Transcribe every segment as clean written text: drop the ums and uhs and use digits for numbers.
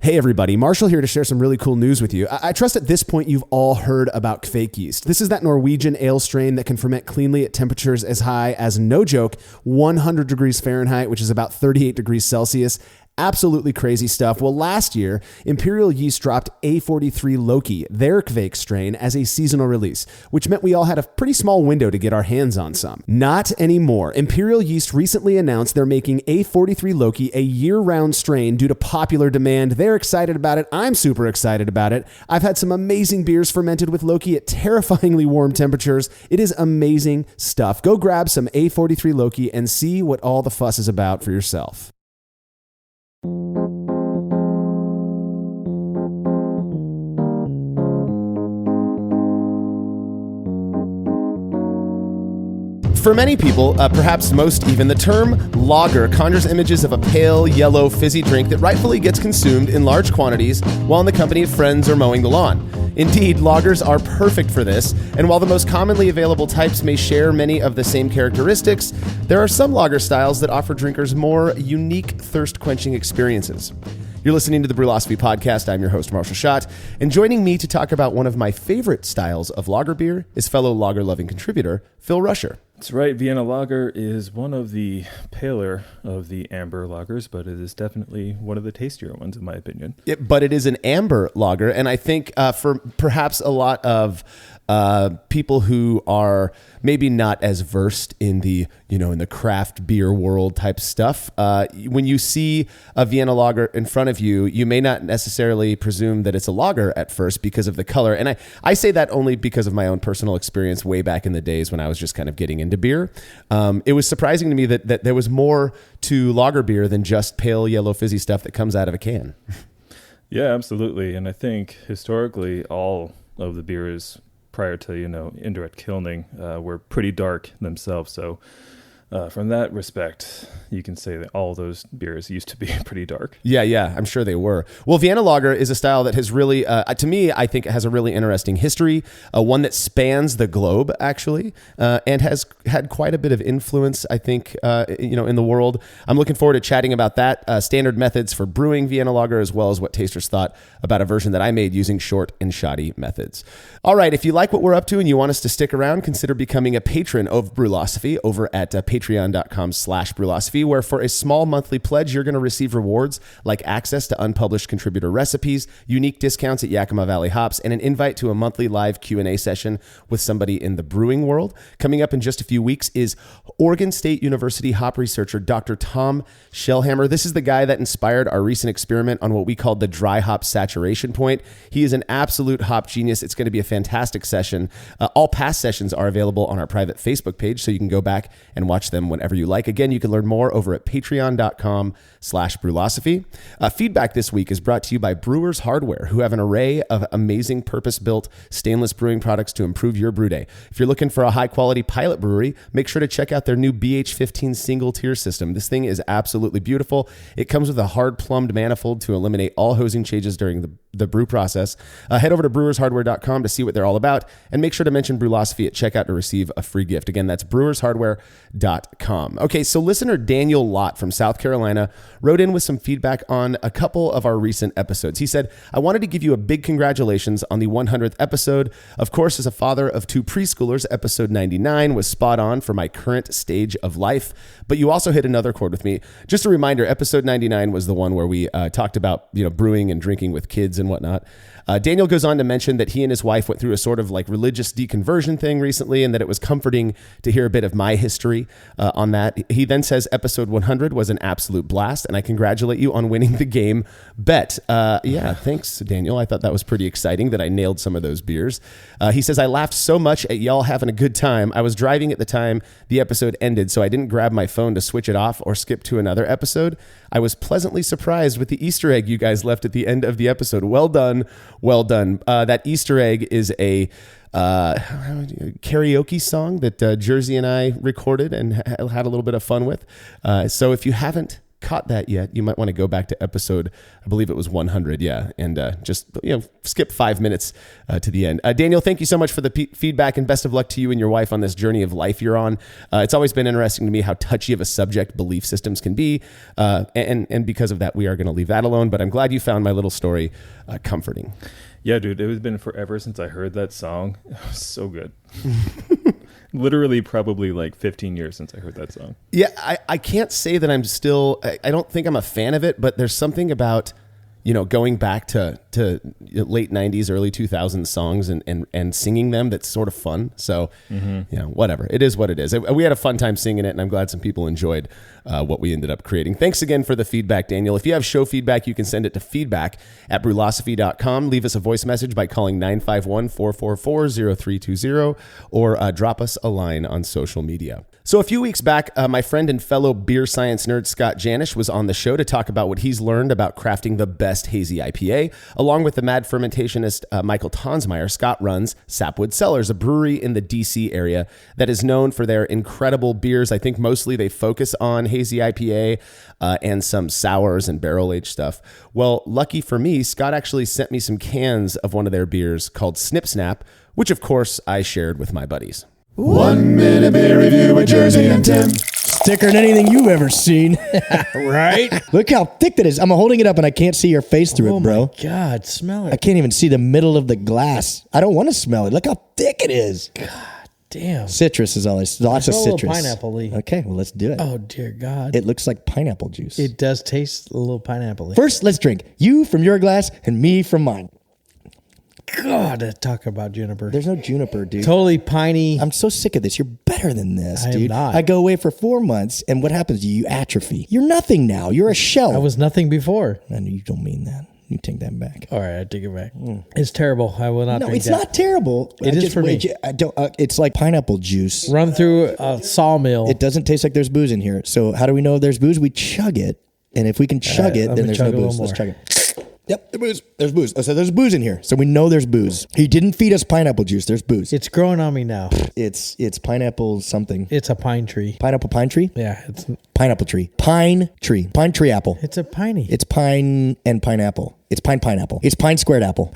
Hey everybody, Marshall here to share some really cool news with you. I trust at this point you've all heard about Kvik yeast. This is that Norwegian ale strain that can ferment cleanly at temperatures as high as, no joke, 100 degrees Fahrenheit, which is about 38 degrees Celsius. Absolutely crazy stuff. Well, last year, Imperial Yeast dropped A43 Loki, their Kvik strain, as a seasonal release, which meant we all had a pretty small window to get our hands on some. Not anymore. Imperial Yeast recently announced they're making A43 Loki a year-round strain due to popular demand. They're excited about it. I'm super excited about it. I've had some amazing beers fermented with Loki at terrifyingly warm temperatures. It is amazing stuff. Go grab some A43 Loki and see what all the fuss is about for yourself. For many people, perhaps most even, the term lager conjures images of a pale, yellow, fizzy drink that rightfully gets consumed in large quantities while in the company of friends or mowing the lawn. Indeed, lagers are perfect for this, and while the most commonly available types may share many of the same characteristics, there are some lager styles that offer drinkers more unique thirst-quenching experiences. You're listening to the Brewlosophy Podcast. I'm your host, Marshall Schott, and joining me to talk about one of my favorite styles of lager beer is fellow lager-loving contributor, Phil Rusher. That's right. Vienna lager is one of the paler of the amber lagers, but it is definitely one of the tastier ones, in my opinion. But it is an amber lager, and I think for perhaps a lot of people who are maybe not as versed in the craft beer world type stuff, when you see a Vienna lager in front of you, you may not necessarily presume that it's a lager at first because of the color. And I say that only because of my own personal experience way back in the days when I was just kind of getting into beer. It was surprising to me that there was more to lager beer than just pale yellow fizzy stuff that comes out of a can. Yeah, absolutely. And I think historically all of the beers prior to, indirect kilning, were pretty dark themselves. So from that respect, you can say that all those beers used to be pretty dark. Yeah, I'm sure they were. Well, Vienna lager is a style that has really, to me, I think it has a really interesting history, one that spans the globe, actually, and has had quite a bit of influence, I think, in the world. I'm looking forward to chatting about that, standard methods for brewing Vienna lager, as well as what tasters thought about a version that I made using short and shoddy methods. All right, if you like what we're up to and you want us to stick around, consider becoming a patron of Brewlosophy over at patreon.com/Brewlosophy, where for a small monthly pledge, you're going to receive rewards like access to unpublished contributor recipes, unique discounts at Yakima Valley Hops, and an invite to a monthly live Q&A session with somebody in the brewing world. Coming up in just a few weeks is Oregon State University hop researcher Dr. Tom Shellhammer. This is the guy that inspired our recent experiment on what we called the dry hop saturation point. He is an absolute hop genius. It's going to be a fantastic session. All past sessions are available on our private Facebook page, so you can go back and watch them whenever you like. Again, you can learn more over at patreon.com/Brewlosophy. Feedback this week is brought to you by Brewers Hardware, who have an array of amazing purpose-built stainless brewing products to improve your brew day. If you're looking for a high-quality pilot brewery, make sure to check out their new BH15 single-tier system. This thing is absolutely beautiful. It comes with a hard-plumbed manifold to eliminate all hosing changes during the brew process. Head over to brewershardware.com to see what they're all about, and make sure to mention Brewlosophy at checkout to receive a free gift. Again, that's brewershardware.com. Okay, so listener Daniel Lott from South Carolina wrote in with some feedback on a couple of our recent episodes. He said, I wanted to give you a big congratulations on the 100th episode. Of course, as a father of two preschoolers, episode 99 was spot on for my current stage of life, but you also hit another chord with me. Just a reminder, episode 99 was the one where we talked about brewing and drinking with kids and whatnot. Daniel goes on to mention that he and his wife went through a sort of like religious deconversion thing recently, and that it was comforting to hear a bit of my history on that. He then says episode 100 was an absolute blast, and I congratulate you on winning the game bet. Yeah, thanks, Daniel. I thought that was pretty exciting that I nailed some of those beers. He says, I laughed so much at y'all having a good time. I was driving at the time the episode ended, so I didn't grab my phone to switch it off or skip to another episode. I was pleasantly surprised with the Easter egg you guys left at the end of the episode. Well done. Well done. That Easter egg is a karaoke song that Jersey and I recorded and had a little bit of fun with. So if you haven't caught that yet, you might want to go back to episode, I believe it was 100, and just skip 5 minutes to the end. Daniel, thank you so much for the feedback, and best of luck to you and your wife on this journey of life you're on. It's always been interesting to me how touchy of a subject belief systems can be, and because of that, we are going to leave that alone. But I'm glad you found my little story comforting. Yeah, dude, it has been forever since I heard that song. It was so good. Literally probably like 15 years since I heard that song. Yeah, I can't say that I'm still, I don't think I'm a fan of it, but there's something about, going back to late 90s, early 2000s songs and singing them that's sort of fun. So, whatever. It is what it is. We had a fun time singing it, and I'm glad some people enjoyed what we ended up creating. Thanks again for the feedback, Daniel. If you have show feedback, you can send it to feedback@brulosophy.com. Leave us a voice message by calling 951-444-0320 or drop us a line on social media. So a few weeks back, my friend and fellow beer science nerd Scott Janish was on the show to talk about what he's learned about crafting the best hazy IPA. Along with the mad fermentationist Michael Tonsmeyer, Scott runs Sapwood Cellars, a brewery in the DC area that is known for their incredible beers. I think mostly they focus on hazy IPA and some sours and barrel-aged stuff. Well, lucky for me, Scott actually sent me some cans of one of their beers called Snip Snap, which of course I shared with my buddies. 1 minute beer review with Jersey and Tim. Thicker than anything you've ever seen. Right? Look how thick that is. I'm holding it up and I can't see your face through it, bro. Oh my God, smell I it. can't even see the middle of the glass. I don't want to smell it. Look how thick it is. God damn. Citrus is all this. Lots of It's a little citrus. pineapple-y. Okay, well, let's do it. Oh dear God. It looks like pineapple juice. It does taste a little pineapple-y. First, let's drink. You from your glass and me from mine. God, talk about juniper. There's no juniper, dude. Totally piney. I'm so sick of this. You're better than this, I am dude. not. I go away for 4 months, and what happens to you? You atrophy. You're nothing now. You're a shell. I was nothing before. And you don't mean that. You take that back. All right, I take it back. It's terrible. I will not No, drink it's that. not terrible. It is for me. I don't. It's like pineapple juice. Run through a sawmill. It doesn't taste like there's booze in here. So how do we know if there's booze? We chug it, and if we can chug it, let then me there's no chug a little booze. Let's more. chug it. Yep, there's booze. There's booze. So there's booze in here. So we know there's booze. He didn't feed us pineapple juice. There's booze. It's growing on me now. It's pineapple something. It's a pine tree. Pineapple pine tree. Yeah, Pineapple tree. Pine tree. Pine tree apple. it's a piney. It's pine and pineapple. It's pineapple. It's pine squared apple.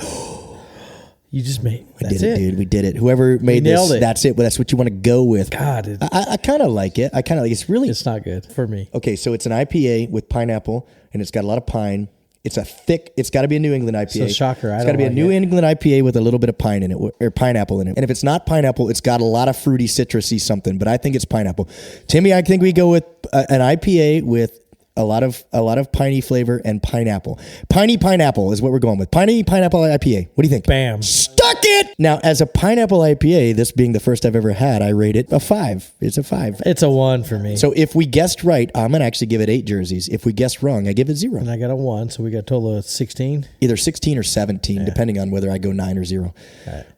You just made. We That's did it, dude. We did it. Whoever made nailed this, it. that's it. Well, that's what you want to go with. God, I kind of like it. I kind of like it's really it's not good for me. okay. So it's an IPA with pineapple, and it's got a lot of pine. It's a thick. It's got to be a New England IPA. So shocker, I It's got to don't be a like New it. England IPA with a little bit of pine in it, or pineapple in it. And if it's not pineapple, it's got a lot of fruity, citrusy something. But I think it's pineapple. Timmy, I think we go with an IPA with a lot of piney flavor and pineapple. Piney pineapple is what we're going with. Piney pineapple IPA. What do you think? Bam. Stuck it. Now, as a pineapple IPA, this being the first I've ever had, I rate it a 5. It's a 5. It's a 1 for me. So if we guessed right, I'm going to actually give it 8 jerseys. If we guessed wrong, I give it 0. And I got a 1, so we got a total of 16. Either 16 or 17, depending on whether I go 9 or 0.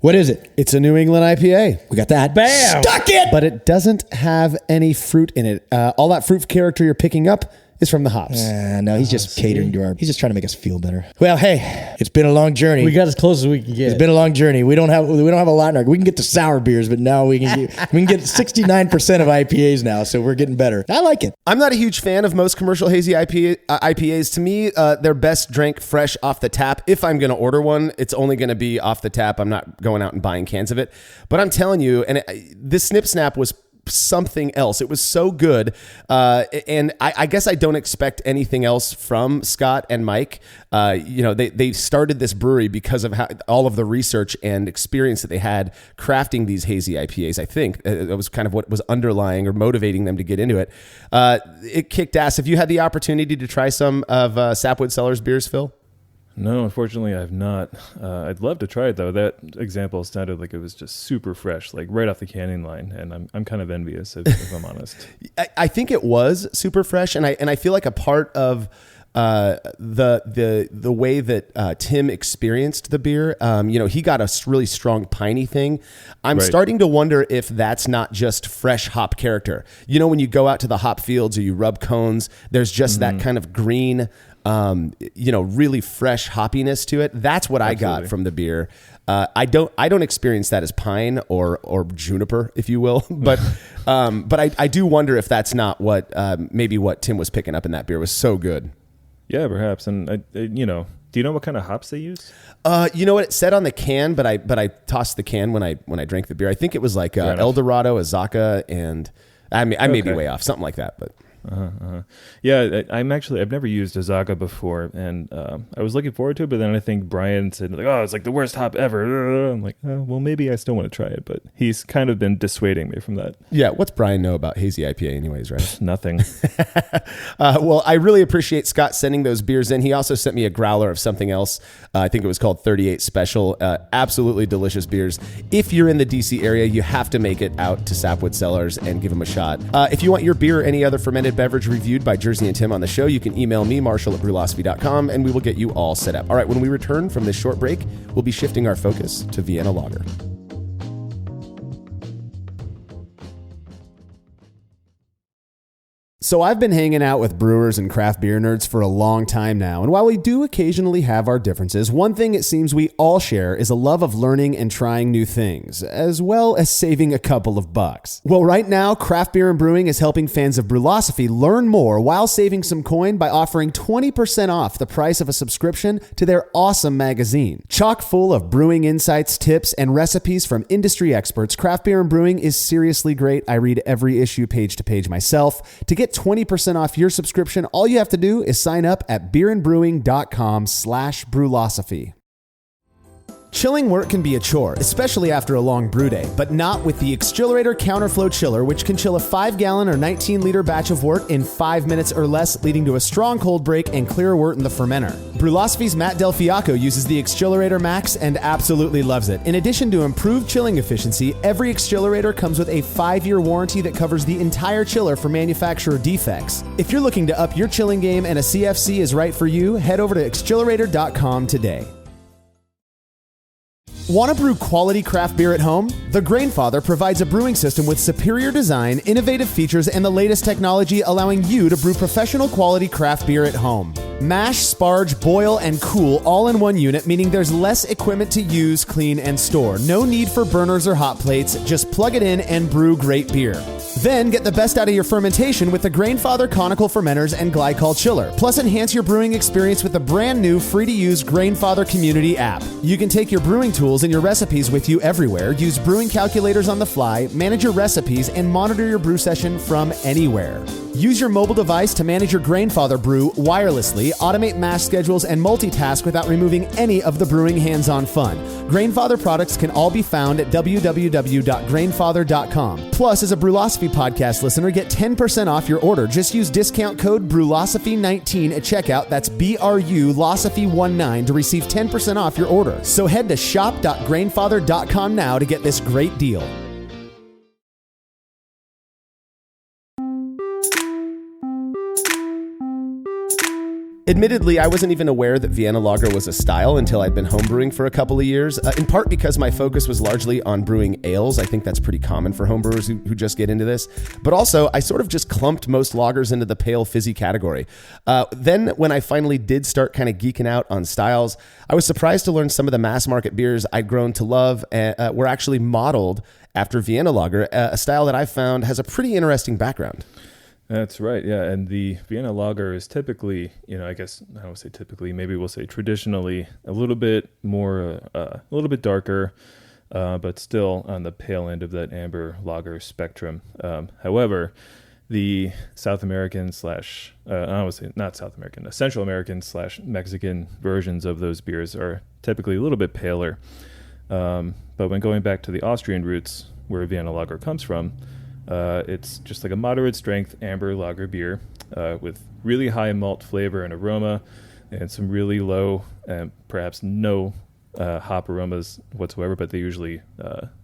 What is it? It's a New England IPA. We got that. Bam! Stuck it! But it doesn't have any fruit in it. All that fruit character you're picking up is from the hops. No, he's just catering to he's just trying to make us feel better. Well, hey, it's been a long journey. We got as close as we can get. It's been a long journey. We don't have a lot in our. We can get to sour beers, but now we can get 69% of IPAs now, so we're getting better. I like it. I'm not a huge fan of most commercial hazy IPAs. To me, they're best drank fresh off the tap. If I'm going to order one, it's only going to be off the tap. I'm not going out and buying cans of it. But I'm telling you, and this Snip Snap was something else. It was so good. And I guess I don't expect anything else from Scott and Mike. They started this brewery because of all of the research and experience that they had crafting these hazy IPAs. I think it was kind of what was underlying or motivating them to get into it. It kicked ass. Have you had the opportunity to try some of Sapwood Cellars beers, Phil? No, unfortunately, I've not. I'd love to try it, though. That example sounded like it was just super fresh, like right off the canning line, and I'm kind of envious, if I'm honest. I think it was super fresh, and I feel like a part of the way that Tim experienced the beer, he got a really strong piney thing. I'm starting to wonder if that's not just fresh hop character. When you go out to the hop fields or you rub cones, there's just that kind of green really fresh hoppiness to it. That's what I got from the beer. I don't experience that as pine or juniper, if you will, but I do wonder if that's not what maybe what Tim was picking up in that beer was so good. Yeah, perhaps. And do you know what kind of hops they use? You know what it said on the can, but I tossed the can when I drank the beer. I think it was like El Dorado, Azacca, and I may be way off, something like that, but. Yeah, I've never used Azacca before, and I was looking forward to it, but then I think Brian said, like, oh, it's like the worst hop ever. I'm like, oh, well, maybe I still want to try it, but he's kind of been dissuading me from that. Yeah, what's Brian know about hazy IPA anyways, right? Nothing. Well, I really appreciate Scott sending those beers in. He also sent me a growler of something else. I think it was called 38 Special. Absolutely delicious beers. If you're in the DC area, you have to make it out to Sapwood Cellars and give them a shot. If you want your beer or any other fermented beverage reviewed by Jersey and Tim on the show, you can email me, marshall@brewlosophy.com, and we will get you all set up. All right, when we return from this short break, we'll be shifting our focus to Vienna Lager. So I've been hanging out with brewers and craft beer nerds for a long time now, and while we do occasionally have our differences, one thing it seems we all share is a love of learning and trying new things, as well as saving a couple of bucks. Well, right now, Craft Beer and Brewing is helping fans of Brewlosophy learn more while saving some coin by offering 20% off the price of a subscription to their awesome magazine. Chock full of brewing insights, tips, and recipes from industry experts, Craft Beer and Brewing is seriously great. I read every issue page to page myself. To get 20% off your subscription, all you have to do is sign up at beerandbrewing.com/brewlosophy. Chilling work can be a chore, especially after a long brew day, but not with the Exchillerator Counterflow Chiller, which can chill a 5-gallon or 19-liter batch of wort in 5 minutes or less, leading to a strong cold break and clear wort in the fermenter. Brewlosophy's Matt Del Fiacco uses the Exchillerator Max and absolutely loves it. In addition to improved chilling efficiency, every Exchillerator comes with a 5-year warranty that covers the entire chiller for manufacturer defects. If you're looking to up your chilling game and a CFC is right for you, head over to exchillerator.com today. Want to brew quality craft beer at home? The Grainfather provides a brewing system with superior design, innovative features, and the latest technology, allowing you to brew professional quality craft beer at home. Mash, sparge, boil, and cool all in one unit, meaning there's less equipment to use, clean, and store. No need for burners or hot plates. Just plug it in and brew great beer. Then get the best out of your fermentation with the Grainfather conical fermenters and glycol chiller. Plus, enhance your brewing experience with the brand new free-to-use Grainfather community app. You can take your brewing tools and your recipes with you everywhere, use brewing calculators on the fly, manage your recipes, and monitor your brew session from anywhere. Use your mobile device to manage your Grainfather brew wirelessly, automate mash schedules, and multitask without removing any of the brewing hands-on fun. Grainfather products can all be found at www.grainfather.com. Plus, as a Brewlosophy podcast listener, get 10% off your order. Just use discount code Brewlosophy19 at checkout. That's BRULosophy19 to receive 10% off your order. So head to shop.grainfather.com now to get this great deal. Admittedly, I wasn't even aware that Vienna Lager was a style until I'd been homebrewing for a couple of years, in part because my focus was largely on brewing ales. I think that's pretty common for homebrewers who just get into this. But also, I sort of just clumped most lagers into the pale fizzy category. Then, when I finally did start kind of geeking out on styles, I was surprised to learn some of the mass market beers I'd grown to love were actually modeled after Vienna Lager, a style that I found has a pretty interesting background. That's right, yeah. And the Vienna Lager is typically, I guess I don't say typically, maybe we'll say traditionally a little bit more, a little bit darker, but still on the pale end of that amber lager spectrum. However, the South American I would say not South American, Central American / Mexican versions of those beers are typically a little bit paler. But when going back to the Austrian roots, where Vienna Lager comes from, it's just like a moderate strength amber lager beer with really high malt flavor and aroma and some really low and perhaps no hop aromas whatsoever, but they usually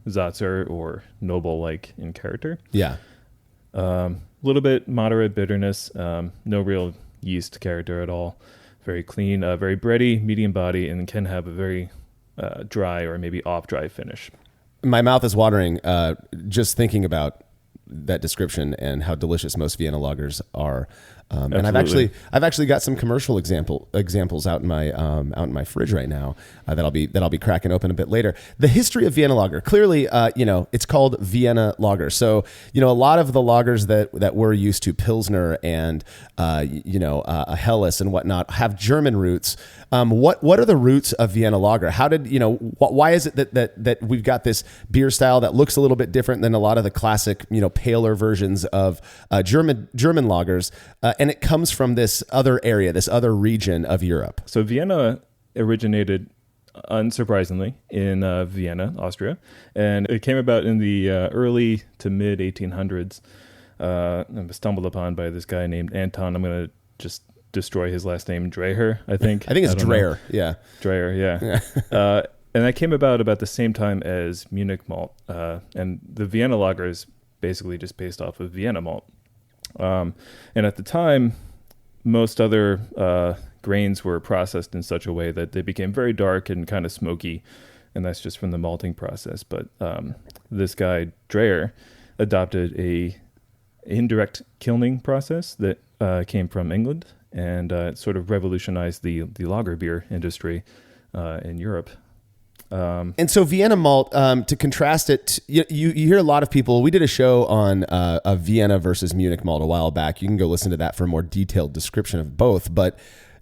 Zatzer or Noble-like in character. Yeah. A little bit moderate bitterness, no real yeast character at all. Very clean, very bready, medium body, and can have a very dry or maybe off-dry finish. My mouth is watering just thinking about that description and how delicious most Vienna lagers are. And I've actually got some commercial examples out in my fridge right now that I'll be cracking open a bit later. The history of Vienna lager, clearly, it's called Vienna lager. So, a lot of the lagers that we're used to, Pilsner and a Helles and whatnot, have German roots. What are the roots of Vienna lager? How did why is it that we've got this beer style that looks a little bit different than a lot of the classic paler versions of German lagers, and it comes from this other area, this other region of Europe? So Vienna originated, unsurprisingly, in Vienna, Austria, and it came about in the early to mid 1800s. I was stumbled upon by this guy named Anton. I'm going to just destroy his last name, Dreher, I think. I think it's Dreher. Yeah. Dreher, yeah. And that came about the same time as Munich malt. And the Vienna lager is basically just based off of Vienna malt. And at the time, most other grains were processed in such a way that they became very dark and kind of smoky. And that's just from the malting process. But this guy, Dreher, adopted a indirect kilning process that came from England, and it sort of revolutionized the lager beer industry in Europe. And so Vienna malt, to contrast it, you hear a lot of people. We did a show on a Vienna versus Munich malt a while back. You can go listen to that for a more detailed description of both. But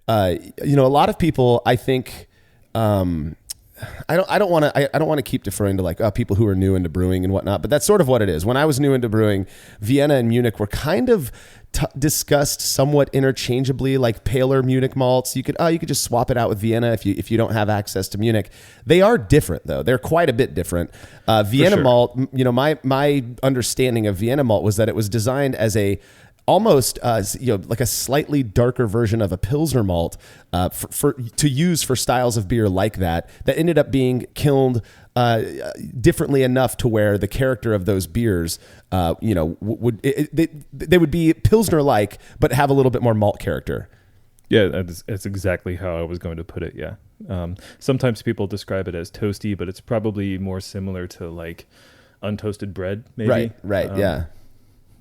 a lot of people, I think, I don't want to keep deferring to people who are new into brewing and whatnot, but that's sort of what it is. When I was new into brewing, Vienna and Munich were kind of discussed somewhat interchangeably, like paler Munich malts. You could just swap it out with Vienna if you don't have access to Munich. They are different though. They're quite a bit different. Vienna malt, my understanding of Vienna malt was that it was designed as almost like a slightly darker version of a Pilsner malt to use for styles of beer like that ended up being kilned differently enough to where the character of those beers they would be Pilsner like but have a little bit more malt character. Yeah, that's exactly how I was going to put it. Yeah. Sometimes people describe it as toasty, but it's probably more similar to like untoasted bread maybe. Right. Yeah.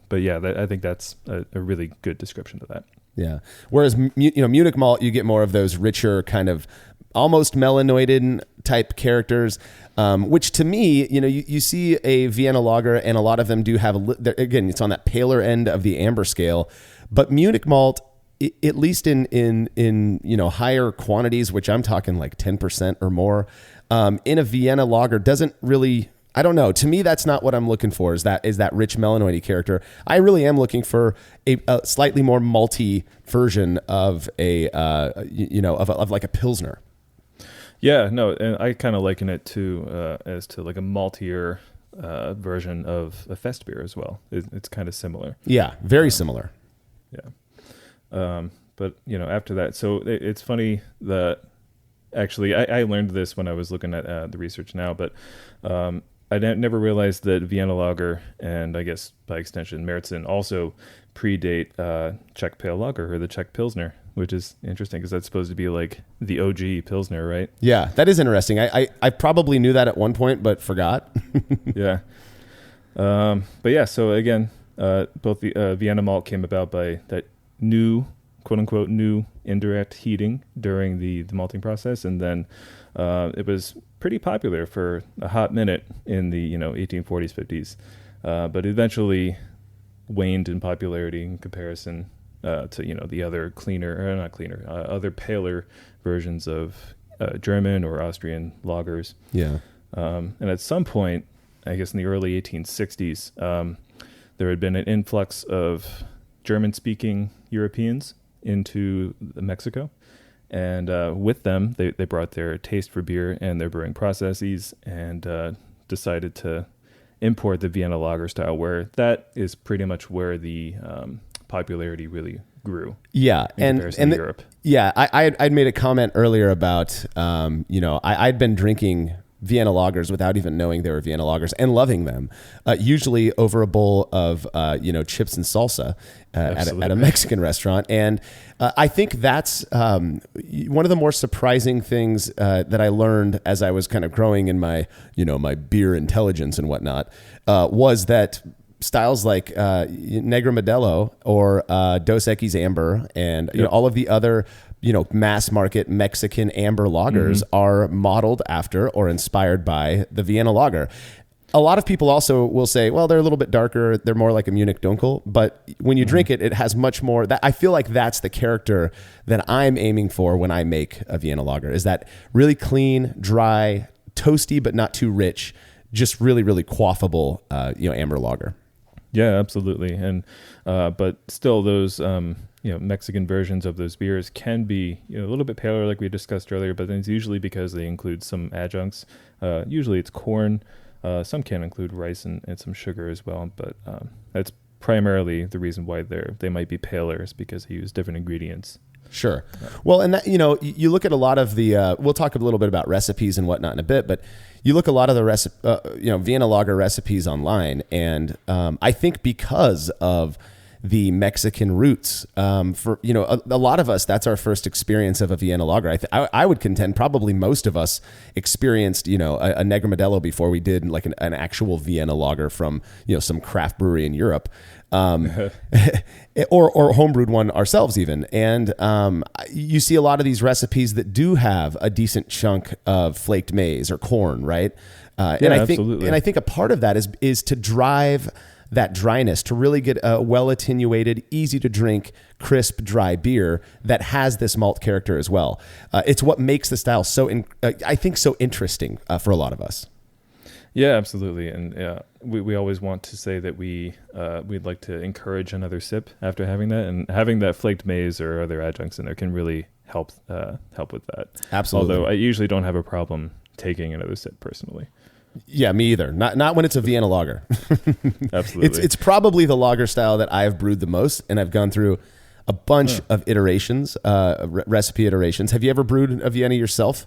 But yeah, I think that's a really good description of that. Yeah. Whereas Munich malt, you get more of those richer kind of almost melanoidin type characters, which to me, you see a Vienna lager, and a lot of them do have again, it's on that paler end of the amber scale. But Munich malt, at least in higher quantities, which I'm talking like 10% or more, in a Vienna lager doesn't really. I don't know. To me, that's not what I'm looking for. Is that rich melanoidy character? I really am looking for a slightly more malty version of of like a Pilsner. Yeah, no, and I kind of liken it as to like a maltier version of a fest beer as well. It's kind of similar. Yeah, very similar. Yeah, but after that, so it's funny that actually I learned this when I was looking at the research now, but. I never realized that Vienna lager and I guess by extension Märzen also predate Czech pale lager or the Czech Pilsner, which is interesting because that's supposed to be like the OG Pilsner, right? Yeah, that is interesting. I probably knew that at one point, but forgot. Yeah. But yeah, so again, both the Vienna malt came about by that new, quote unquote, new indirect heating during the malting process, and then it was pretty popular for a hot minute in the 1840s, 50s, but eventually waned in popularity in comparison to the other other paler versions of German or Austrian lagers. Yeah, and at some point, I guess in the early 1860s, there had been an influx of German-speaking Europeans into Mexico. And with them, they brought their taste for beer and their brewing processes and decided to import the Vienna lager style, where that is pretty much where the popularity really grew. Yeah, in comparison to Europe. Yeah, I'd made a comment earlier about, I'd been drinking Vienna lagers without even knowing they were Vienna lagers and loving them, usually over a bowl of chips and salsa at a Mexican restaurant. And I think that's one of the more surprising things that I learned as I was kind of growing in my my beer intelligence and whatnot, was that styles like Negra Modelo or Dos Equis Amber and you know, all of the other mass market Mexican amber lagers are modeled after or inspired by the Vienna lager. A lot of people also will say, well, they're a little bit darker. They're more like a Munich Dunkel. But when you drink it, it has much more. That I feel like that's the character that I'm aiming for when I make a Vienna lager, is that really clean, dry, toasty, but not too rich, just really, really quaffable, amber lager. Yeah, absolutely. And but still, those Mexican versions of those beers can be a little bit paler, like we discussed earlier. But then it's usually because they include some adjuncts. Usually, it's corn. Some can include rice and some sugar as well, but that's primarily the reason why they might be paler, is because they use different ingredients. Sure. Well, and that, you look at a lot of the, we'll talk a little bit about recipes and whatnot in a bit, but you look a lot of the Vienna lager recipes online, and I think because of the Mexican roots, for a lot of us, that's our first experience of a Vienna lager. I would contend probably most of us experienced a Negra Modelo before we did like an actual Vienna lager from some craft brewery in Europe, or homebrewed one ourselves even. And you see a lot of these recipes that do have a decent chunk of flaked maize or corn, right? Absolutely. And I think a part of that is to drive that dryness, to really get a well attenuated, easy to drink, crisp, dry beer that has this malt character as well. It's what makes the style so interesting for a lot of us. Yeah, absolutely. And we always want to say that we'd like to encourage another sip after having that, and having that flaked maize or other adjuncts in there can really help with that. Absolutely. Although I usually don't have a problem taking another sip personally. Yeah, me either. Not when it's a Vienna lager. Absolutely. It's probably the lager style that I've brewed the most, and I've gone through a bunch of iterations, recipe iterations. Have you ever brewed a Vienna yourself?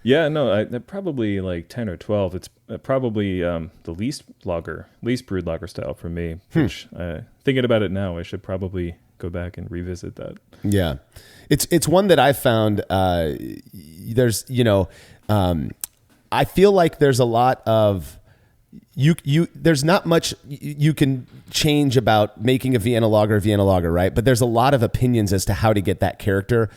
Yeah, no, probably like 10 or 12. It's probably the least brewed lager style for me, which thinking about it now, I should probably go back and revisit that. Yeah. It's one that I've found, there's, I feel like there's a lot of there's not much you can change about making a Vienna lager, right? But there's a lot of opinions as to how to get that character.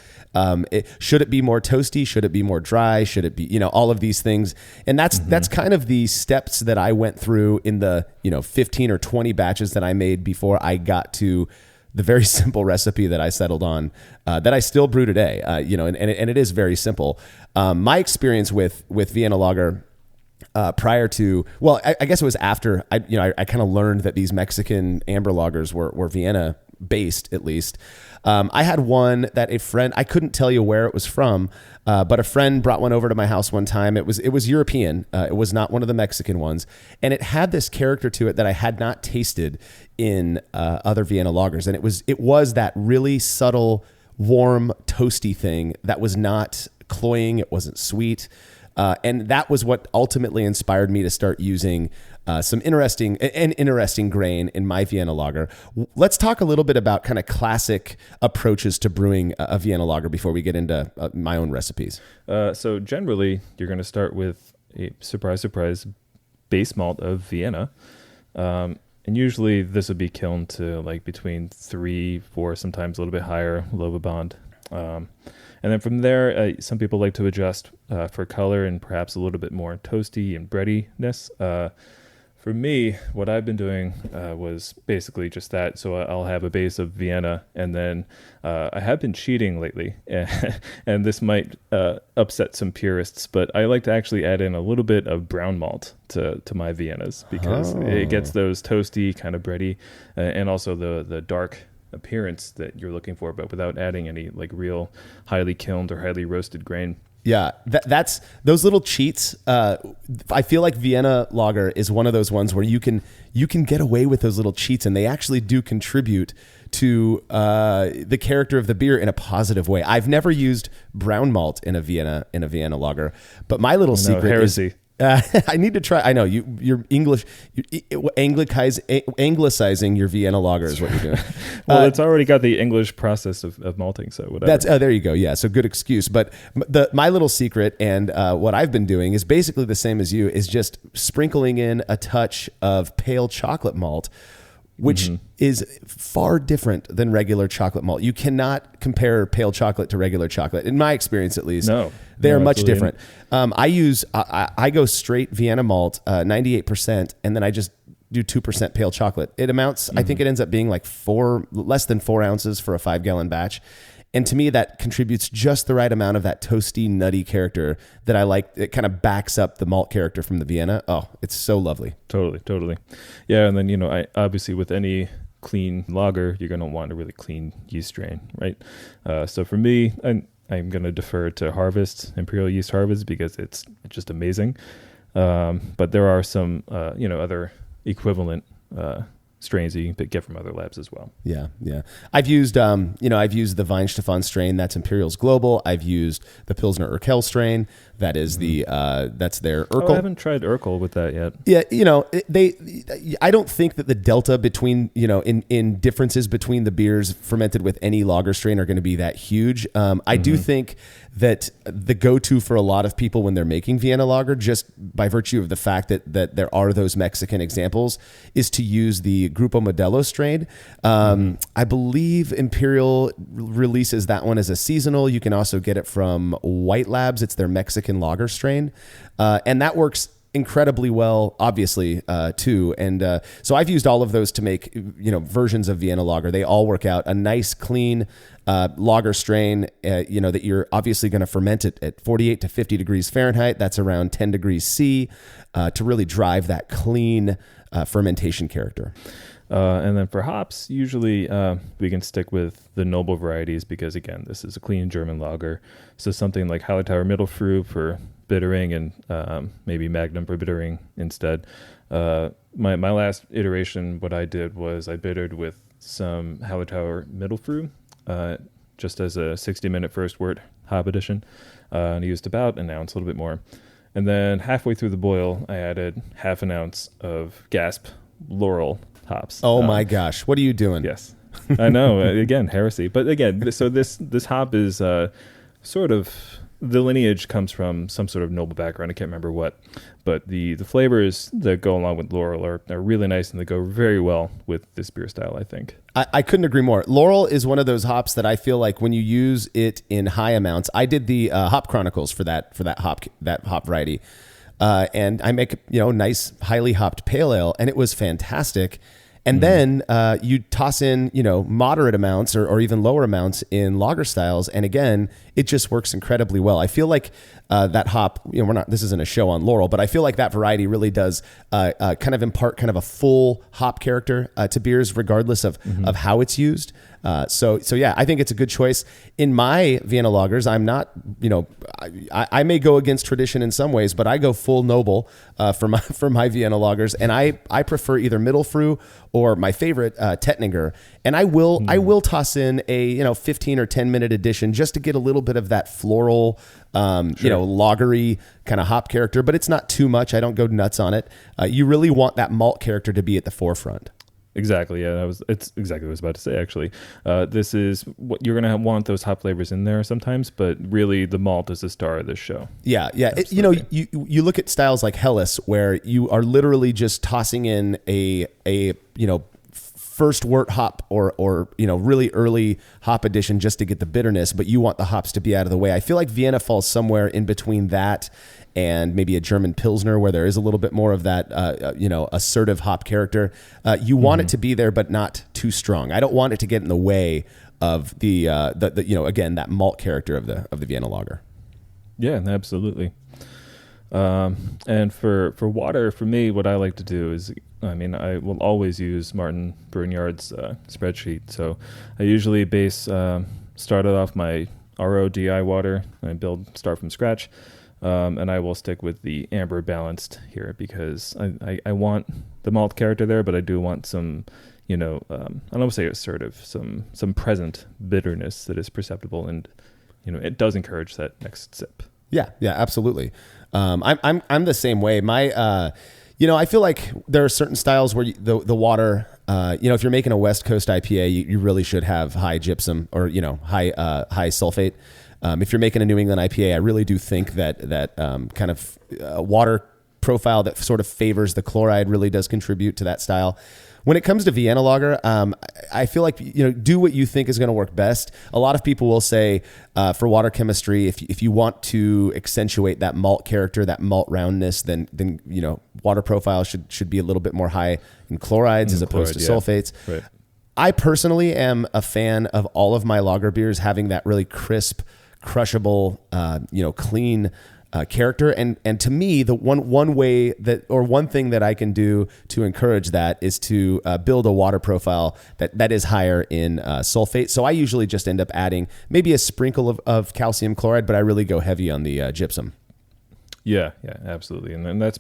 Should it be more toasty? Should it be more dry? Should it be, all of these things? And that's kind of the steps that I went through in the, 15 or 20 batches that I made before I got to the very simple recipe that I settled on, that I still brew today, and it is very simple. My experience with Vienna lager, prior to, well, I guess it was after I kind of learned that these Mexican amber lagers were Vienna based, at least. I had one that a friend, I couldn't tell you where it was from, but a friend brought one over to my house one time. It was European. It was not one of the Mexican ones. And it had this character to it that I had not tasted in other Vienna lagers. And it was that really subtle, warm, toasty thing that was not cloying. It wasn't sweet. And that was what ultimately inspired me to start using some interesting grain in my Vienna lager. Let's talk a little bit about kind of classic approaches to brewing a Vienna lager before we get into my own recipes. So generally, you're going to start with a surprise base malt of Vienna. And usually this would be kilned to like between 3, 4, sometimes a little bit higher, Lovibond. And then from there, some people like to adjust for color and perhaps a little bit more toasty and breadiness. For me, what I've been doing was basically just that. So I'll have a base of Vienna, and then I have been cheating lately, and this might upset some purists, but I like to actually add in a little bit of brown malt to my Viennas, because it gets those toasty, kind of bready, and also the dark appearance that you're looking for, but without adding any like real highly kilned or highly roasted grain. Yeah, that's those little cheats. I feel like Vienna lager is one of those ones where you can get away with those little cheats, and they actually do contribute to the character of the beer in a positive way. I've never used brown malt in a Vienna lager, but my little secret heresy. I need to try. I know you're English, anglicizing your Vienna lager is what you're doing. Well, it's already got the English process of malting, so whatever. That's there you go. Yeah, so good excuse. But my little secret and what I've been doing is basically the same as you, is just sprinkling in a touch of pale chocolate malt, which is far different than regular chocolate malt. You cannot compare pale chocolate to regular chocolate, in my experience at least. No. They are much absolutely. different. I go straight Vienna malt, 98%, and then I just do 2% pale chocolate. It amounts, I think it ends up being like less than 4 ounces for a 5-gallon batch. And to me, that contributes just the right amount of that toasty, nutty character that I like. It kind of backs up the malt character from the Vienna. Oh, it's so lovely. Totally. Yeah, and then, I obviously with any clean lager, you're going to want a really clean yeast strain, right? So for me, I'm going to defer to Harvest, Imperial Yeast Harvest, because it's just amazing. But there are some, other equivalent strains that you can get from other labs as well. Yeah. I've used, the Weinstefan strain. That's Imperial's Global. I've used the Pilsner Urquell strain. That is that's their Urquell. I haven't tried Urquell with that yet. Yeah, I don't think that the delta between, in differences between the beers fermented with any lager strain are going to be that huge. I do think that the go-to for a lot of people when they're making Vienna lager, just by virtue of the fact that there are those Mexican examples, is to use the Grupo Modelo strain. I believe Imperial releases that one as a seasonal. You can also get it from White Labs. It's their Mexican lager strain. And that works incredibly well, obviously, too. And so I've used all of those to make, versions of Vienna lager. They all work out. A nice, clean lager strain, that you're obviously going to ferment it at 48 to 50 degrees Fahrenheit. That's around 10 degrees C to really drive that clean fermentation character. And then for hops, usually we can stick with the noble varieties because, again, this is a clean German lager. So something like Hallertauer Mittelfrüh for bittering and maybe Magnum for bittering instead. My last iteration, what I did was I bittered with some Hallertauer Mittelfrüh just as a 60-minute first wort hop addition. And I used about an ounce, a little bit more. And then halfway through the boil, I added half an ounce of Gasp Laurel hops. Oh my gosh, what are you doing? Yes, I know. Again, heresy. But again, so this hop is sort of, the lineage comes from some sort of noble background. I can't remember what, but the flavors that go along with Laurel are really nice, and they go very well with this beer style, I think. I couldn't agree more. Laurel is one of those hops that I feel like when you use it in high amounts, I did the Hop Chronicles for that hop variety. And I make, nice, highly hopped pale ale, and it was fantastic. And then you toss in, moderate amounts or even lower amounts in lager styles. And again, it just works incredibly well. I feel like that hop, this isn't a show on Laurel, but I feel like that variety really does kind of impart kind of a full hop character to beers, regardless of how it's used. So yeah, I think it's a good choice. In my Vienna lagers, I'm not, I may go against tradition in some ways, but I go full noble for my Vienna lagers, and I prefer either Mittelfrüh or my favorite Tettninger, and I will toss in a 15 or 10 minute addition just to get a little bit of that floral, lagery kind of hop character, but it's not too much. I don't go nuts on it. You really want that malt character to be at the forefront. Exactly. Yeah, it's exactly what I was about to say, actually. This is what you're going to want, those hop flavors in there sometimes, but really the malt is the star of this show. Yeah. You look at styles like Helles, where you are literally just tossing in a first wort hop or really early hop addition just to get the bitterness, but you want the hops to be out of the way. I feel like Vienna falls somewhere in between that and maybe a German Pilsner, where there is a little bit more of that, assertive hop character. You want it to be there, but not too strong. I don't want it to get in the way of the again, that malt character of the Vienna lager. Yeah, absolutely. And for water, for me, what I like to do is, I will always use Martin Brunnyard's spreadsheet. So I usually start off my RODI water, and I start from scratch. And I will stick with the amber balanced here because I want the malt character there, but I do want some, I don't want to say assertive, some present bitterness that is perceptible, and it does encourage that next sip. Yeah, absolutely. I'm the same way. I feel like there are certain styles where the water, if you're making a West Coast IPA, you really should have high gypsum or high sulfate. If you're making a New England IPA, I really do think that kind of water profile that sort of favors the chloride really does contribute to that style. When it comes to Vienna lager, I feel like, do what you think is going to work best. A lot of people will say for water chemistry, if you want to accentuate that malt character, that malt roundness, then water profile should be a little bit more high in chlorides as opposed to sulfates. Right. I personally am a fan of all of my lager beers having that really crisp, crushable, clean character. And to me, the one way one thing that I can do to encourage that is to build a water profile that is higher in sulfate. So I usually just end up adding maybe a sprinkle of calcium chloride, but I really go heavy on the gypsum. Yeah, absolutely. And then that's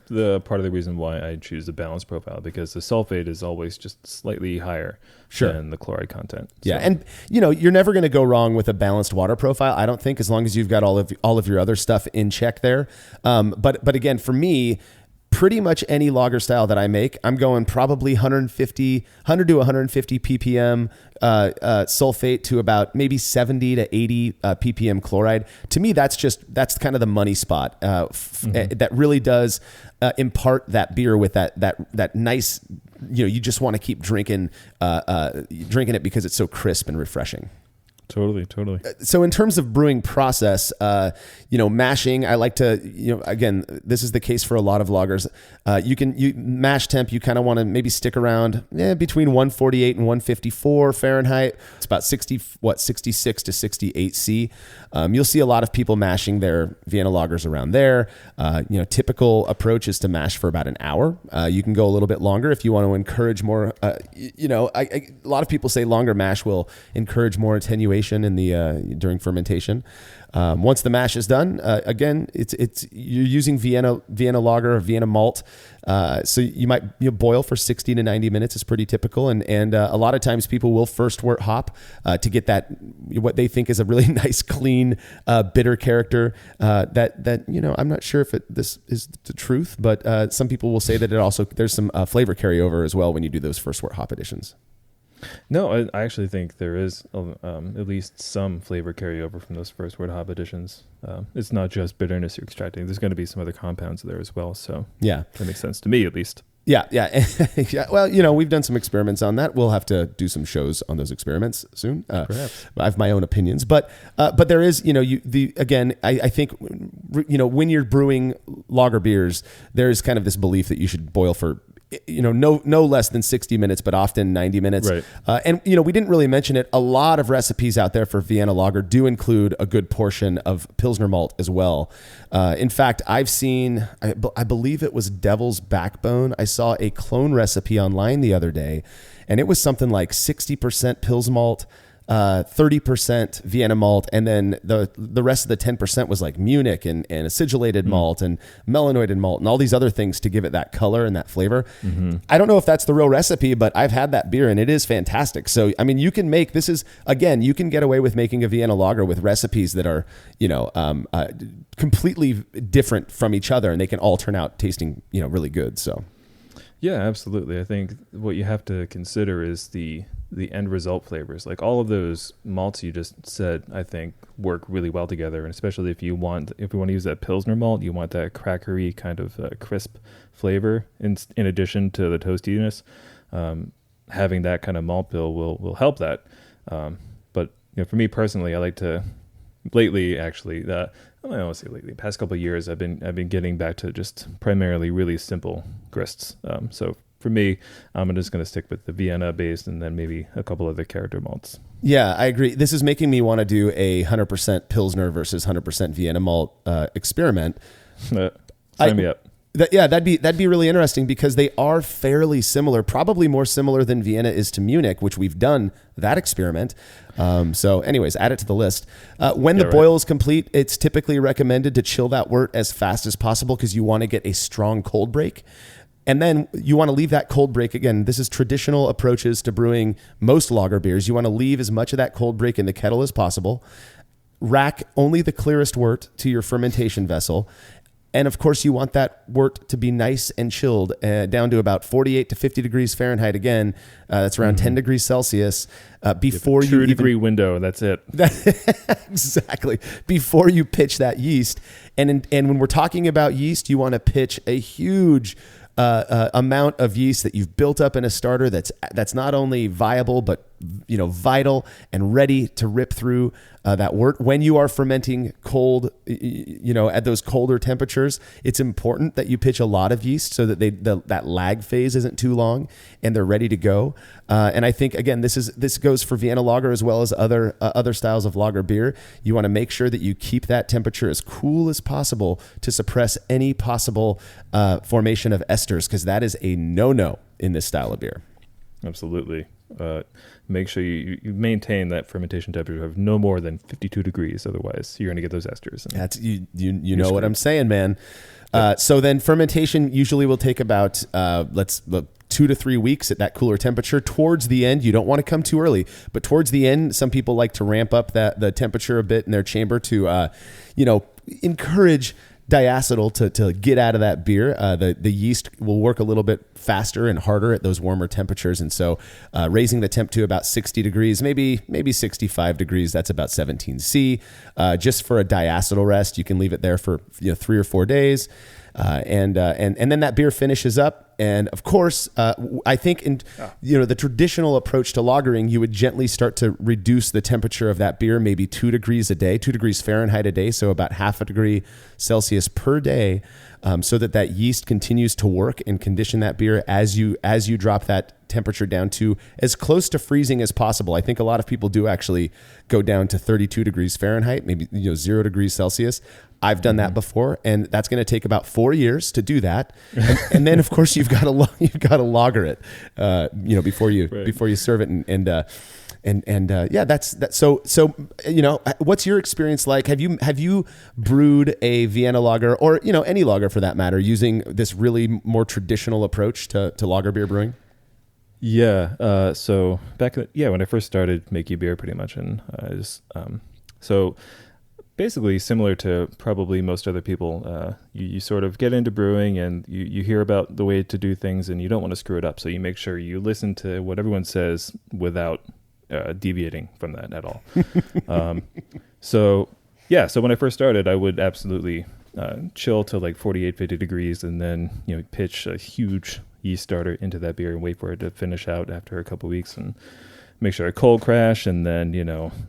the part of the reason why I choose the balanced profile, because the sulfate is always just slightly higher than the chloride content. Yeah, and you're never going to go wrong with a balanced water profile, I don't think, as long as you've got all of your other stuff in check there. But again, for me, pretty much any lager style that I make, I'm going probably 100 to 150 ppm sulfate to about maybe 70 to 80 ppm chloride. To me, that's kind of the money spot that really does impart that beer with that nice, you just want to keep drinking it because it's so crisp and refreshing. Totally. So in terms of brewing process, mashing, I like to, again, this is the case for a lot of lagers. You mash temp, you kind of want to maybe stick around between 148 and 154 Fahrenheit. It's about 66 to 68 C. You'll see a lot of people mashing their Vienna lagers around there. Typical approach is to mash for about an hour. You can go a little bit longer if you want to encourage more. A lot of people say longer mash will encourage more attenuation in the during fermentation. Once the mash is done, again, you're using Vienna lager or Vienna malt. So you might boil for 60 to 90 minutes is pretty typical. And a lot of times people will first wort hop to get that, what they think is a really nice, clean, bitter character that I'm not sure if this is the truth, but some people will say that there's some flavor carryover as well when you do those first wort hop additions. No, I actually think there is at least some flavor carryover from those first wort hop additions. It's not just bitterness you're extracting. There's going to be some other compounds there as well. So yeah, that makes sense to me at least. Yeah. Well, we've done some experiments on that. We'll have to do some shows on those experiments soon. Perhaps. I have my own opinions, but there is, I think, when you're brewing lager beers, there's kind of this belief that you should boil for no less than 60 minutes, but often 90 minutes. Right. And we didn't really mention it. A lot of recipes out there for Vienna lager do include a good portion of Pilsner malt as well. In fact, I've seen, I believe it was Devil's Backbone. I saw a clone recipe online the other day, and it was something like 60% Pils malt, 30% Vienna malt, and then the rest of the 10% was like Munich and acidulated malt and melanoided malt and all these other things to give it that color and that flavor. Mm-hmm. I don't know if that's the real recipe, but I've had that beer and it is fantastic. So, I mean, you can get away with making a Vienna lager with recipes that are, completely different from each other, and they can all turn out tasting, really good. So. Yeah, absolutely. I think what you have to consider is the end result flavors. Like all of those malts you just said, I think work really well together. And especially if you want to use that Pilsner malt, you want that crackery kind of crisp flavor in addition to the toastiness. Having that kind of malt bill will help that. But for me personally, I like to lately actually I don't want to say lately, past couple of years, I've been getting back to just primarily really simple grists. So for me, I'm just going to stick with the Vienna based and then maybe a couple other character malts. Yeah, I agree. This is making me want to do a 100% Pilsner versus 100% Vienna malt experiment. Sign me up. That'd be really interesting because they are fairly similar, probably more similar than Vienna is to Munich, which we've done that experiment. So anyways, add it to the list. When the boil is complete, it's typically recommended to chill that wort as fast as possible because you want to get a strong cold break. And then you want to leave that cold break. Again, this is traditional approaches to brewing most lager beers. You want to leave as much of that cold break in the kettle as possible. Rack only the clearest wort to your fermentation vessel. And of course, you want that wort to be nice and chilled, down to about 48 to 50 degrees Fahrenheit. Again, that's around 10 degrees Celsius. Before you 2-degree window, that's it. Exactly. Before you pitch that yeast, and when we're talking about yeast, you want to pitch a huge amount of yeast that you've built up in a starter that's not only viable but vital and ready to rip through that wort. When you are fermenting cold, at those colder temperatures, it's important that you pitch a lot of yeast so that that lag phase isn't too long and they're ready to go. And I think again, this goes for Vienna lager as well as other styles of lager beer. You want to make sure that you keep that temperature as cool as possible to suppress any possible formation of esters, because that is a no-no in this style of beer. Absolutely. Make sure you maintain that fermentation temperature of no more than 52 degrees. Otherwise, you're going to get those esters. That's you know what I'm saying, man. So then fermentation usually will take about 2 to 3 weeks at that cooler temperature. Towards the end, you don't want to come too early, but towards the end, some people like to ramp up the temperature a bit in their chamber to encourage diacetyl to get out of that beer. The yeast will work a little bit faster and harder at those warmer temperatures, and so raising the temp to about 60 degrees, maybe 65 degrees, that's about 17C, just for a diacetyl rest. You can leave it there for 3 or 4 days, and then that beer finishes up. And of course, I think in the traditional approach to lagering, you would gently start to reduce the temperature of that beer, maybe 2 degrees a day, 2 degrees Fahrenheit a day, so about half a degree Celsius per day, so that yeast continues to work and condition that beer as you drop that temperature down to as close to freezing as possible. I think a lot of people do actually go down to 32 degrees Fahrenheit, maybe 0 degrees Celsius. I've done that before, and that's going to take about 4 years to do that. And then, of course, you've got to lager it, before you serve it. That's that. So what's your experience like? Have you brewed a Vienna lager, or any lager for that matter, using this really more traditional approach to lager beer brewing? Yeah. So back when I first started making beer, pretty much, and so. Basically similar to probably most other people, you sort of get into brewing and you hear about the way to do things and you don't want to screw it up. So you make sure you listen to what everyone says without deviating from that at all. So when I first started, I would absolutely chill to like 48, 50 degrees and then pitch a huge yeast starter into that beer and wait for it to finish out after a couple of weeks and make sure I cold crash and then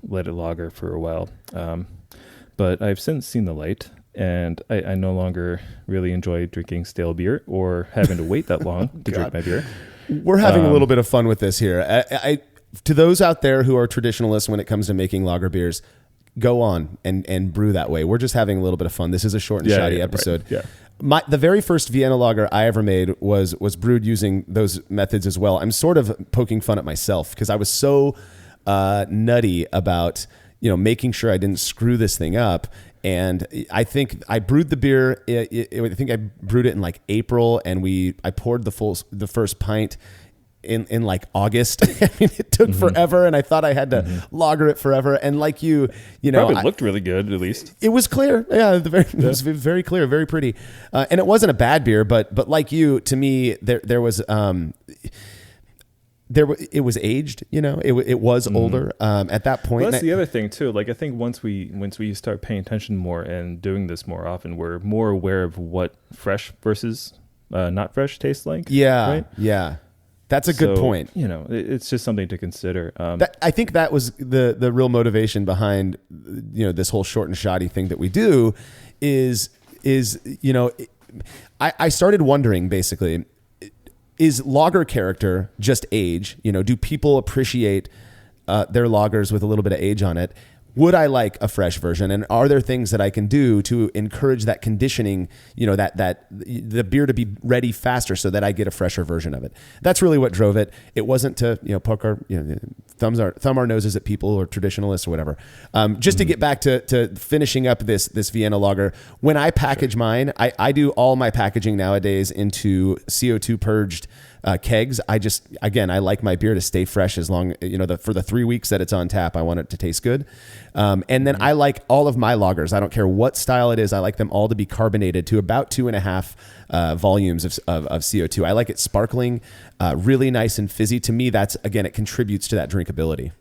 let it lager for a while. But I've since seen the light, and I no longer really enjoy drinking stale beer or having to wait that long to drink my beer. We're having a little bit of fun with this here. To those out there who are traditionalists when it comes to making lager beers, go on and brew that way. We're just having a little bit of fun. This is a short and shoddy episode. Right. Yeah. The very first Vienna lager I ever made was brewed using those methods as well. I'm sort of poking fun at myself because I was so nutty about making sure I didn't screw this thing up. And I think I brewed the beer. I think I brewed it in like April, and I poured the first pint in like August. I mean, it took forever, and I thought I had to lager it forever. And like probably looked really good, at least. It was clear. Yeah, it was very clear, very pretty. And it wasn't a bad beer, but like you, to me, there was. It was aged, it was older at that point. Well, that's the other thing too. Like I think once we start paying attention more and doing this more often, we're more aware of what fresh versus not fresh tastes like. Yeah, right? Yeah, that's a good point. It's just something to consider. I think that was the real motivation behind this whole short and shoddy thing that we do. I started wondering basically. Is lager character just age? Do people appreciate their lagers with a little bit of age on it? Would I like a fresh version? And are there things that I can do to encourage that conditioning, that the beer to be ready faster so that I get a fresher version of it? That's really what drove it. It wasn't to, poke our, thumb our noses at people or traditionalists or whatever. Just to get back to finishing up this Vienna lager, when I package mine, I do all my packaging nowadays into CO2 purged kegs. I like my beer to stay fresh as long, for the 3 weeks that it's on tap, I want it to taste good. And then I like all of my lagers. I don't care what style it is. I like them all to be carbonated to about 2.5 volumes of CO2. I like it sparkling, really nice and fizzy. To me, it contributes to that drinkability.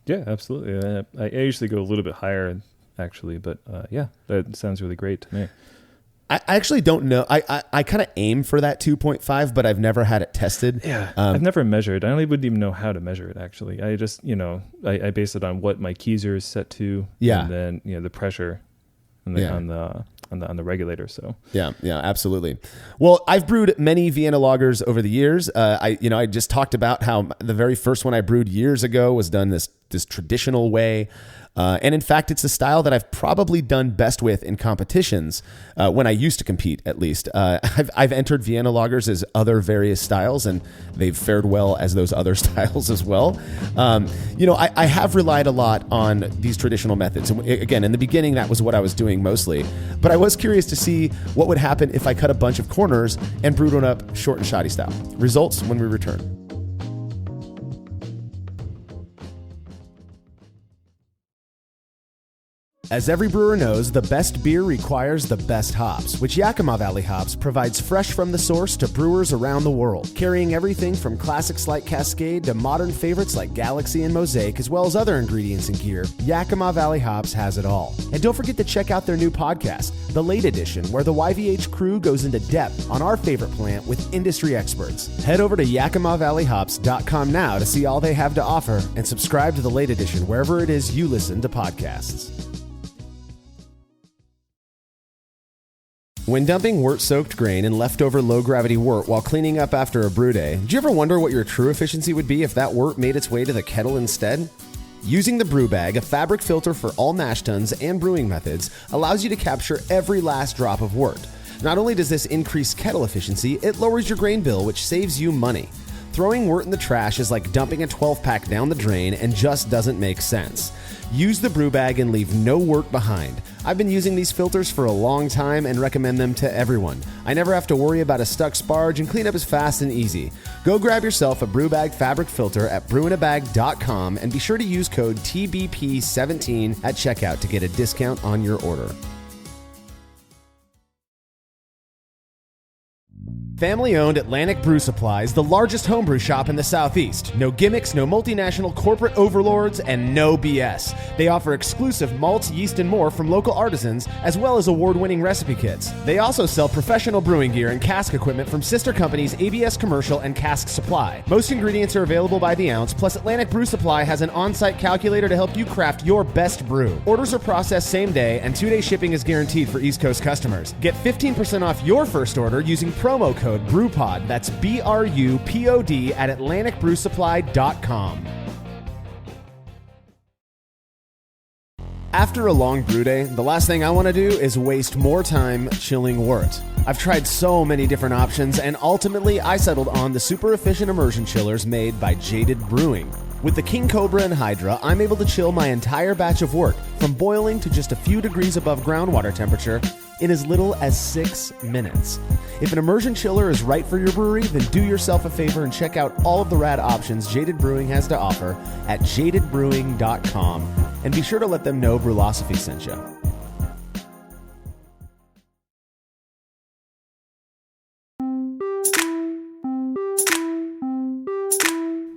Yeah, absolutely. I usually go a little bit higher, actually, but that sounds really great to me. I actually don't know. I kind of aim for that 2.5, but I've never had it tested. Yeah, I've never measured. I wouldn't even know how to measure it, actually. I just, I base it on what my keezer is set to. Yeah. And then, the pressure on the regulator. So yeah, absolutely. Well, I've brewed many Vienna lagers over the years. I just talked about how the very first one I brewed years ago was done this traditional way. And in fact, it's a style that I've probably done best with in competitions when I used to compete, at least. I've entered Vienna lagers as other various styles, and they've fared well as those other styles as well. I have relied a lot on these traditional methods. And again, in the beginning, that was what I was doing mostly. But I was curious to see what would happen if I cut a bunch of corners and brewed one up short and shoddy style. Results when we return. As every brewer knows, the best beer requires the best hops, which Yakima Valley Hops provides fresh from the source to brewers around the world, carrying everything from classics like Cascade to modern favorites like Galaxy and Mosaic, as well as other ingredients and gear. Yakima Valley Hops has it all. And don't forget to check out their new podcast, The Late Edition, where the YVH crew goes into depth on our favorite plant with industry experts. Head over to YakimaValleyHops.com now to see all they have to offer and subscribe to The Late Edition wherever it is you listen to podcasts. When dumping wort-soaked grain in leftover low-gravity wort while cleaning up after a brew day, did you ever wonder what your true efficiency would be if that wort made its way to the kettle instead? Using the brew bag, a fabric filter for all mash tuns and brewing methods, allows you to capture every last drop of wort. Not only does this increase kettle efficiency, it lowers your grain bill, which saves you money. Throwing wort in the trash is like dumping a 12-pack down the drain and just doesn't make sense. Use the brew bag and leave no wort behind. I've been using these filters for a long time and recommend them to everyone. I never have to worry about a stuck sparge, and cleanup is fast and easy. Go grab yourself a brew bag fabric filter at brewinabag.com and be sure to use code TBP17 at checkout to get a discount on your order. Family-owned Atlantic Brew Supply is the largest homebrew shop in the Southeast. No gimmicks, no multinational corporate overlords, and no BS. They offer exclusive malts, yeast, and more from local artisans, as well as award-winning recipe kits. They also sell professional brewing gear and cask equipment from sister companies ABS Commercial and Cask Supply. Most ingredients are available by the ounce, plus Atlantic Brew Supply has an on-site calculator to help you craft your best brew. Orders are processed same day, and 2-day shipping is guaranteed for East Coast customers. Get 15% off your first order using promo code BREWPOD. That's BRUPOD at AtlanticBrewSupply.com. After a long brew day, the last thing I want to do is waste more time chilling wort. I've tried so many different options, and ultimately I settled on the super efficient immersion chillers made by Jaded Brewing. With the King Cobra and Hydra, I'm able to chill my entire batch of wort from boiling to just a few degrees above groundwater temperature in as little as 6 minutes. If an immersion chiller is right for your brewery, then do yourself a favor and check out all of the rad options Jaded Brewing has to offer at jadedbrewing.com, and be sure to let them know Brewlosophy sent you.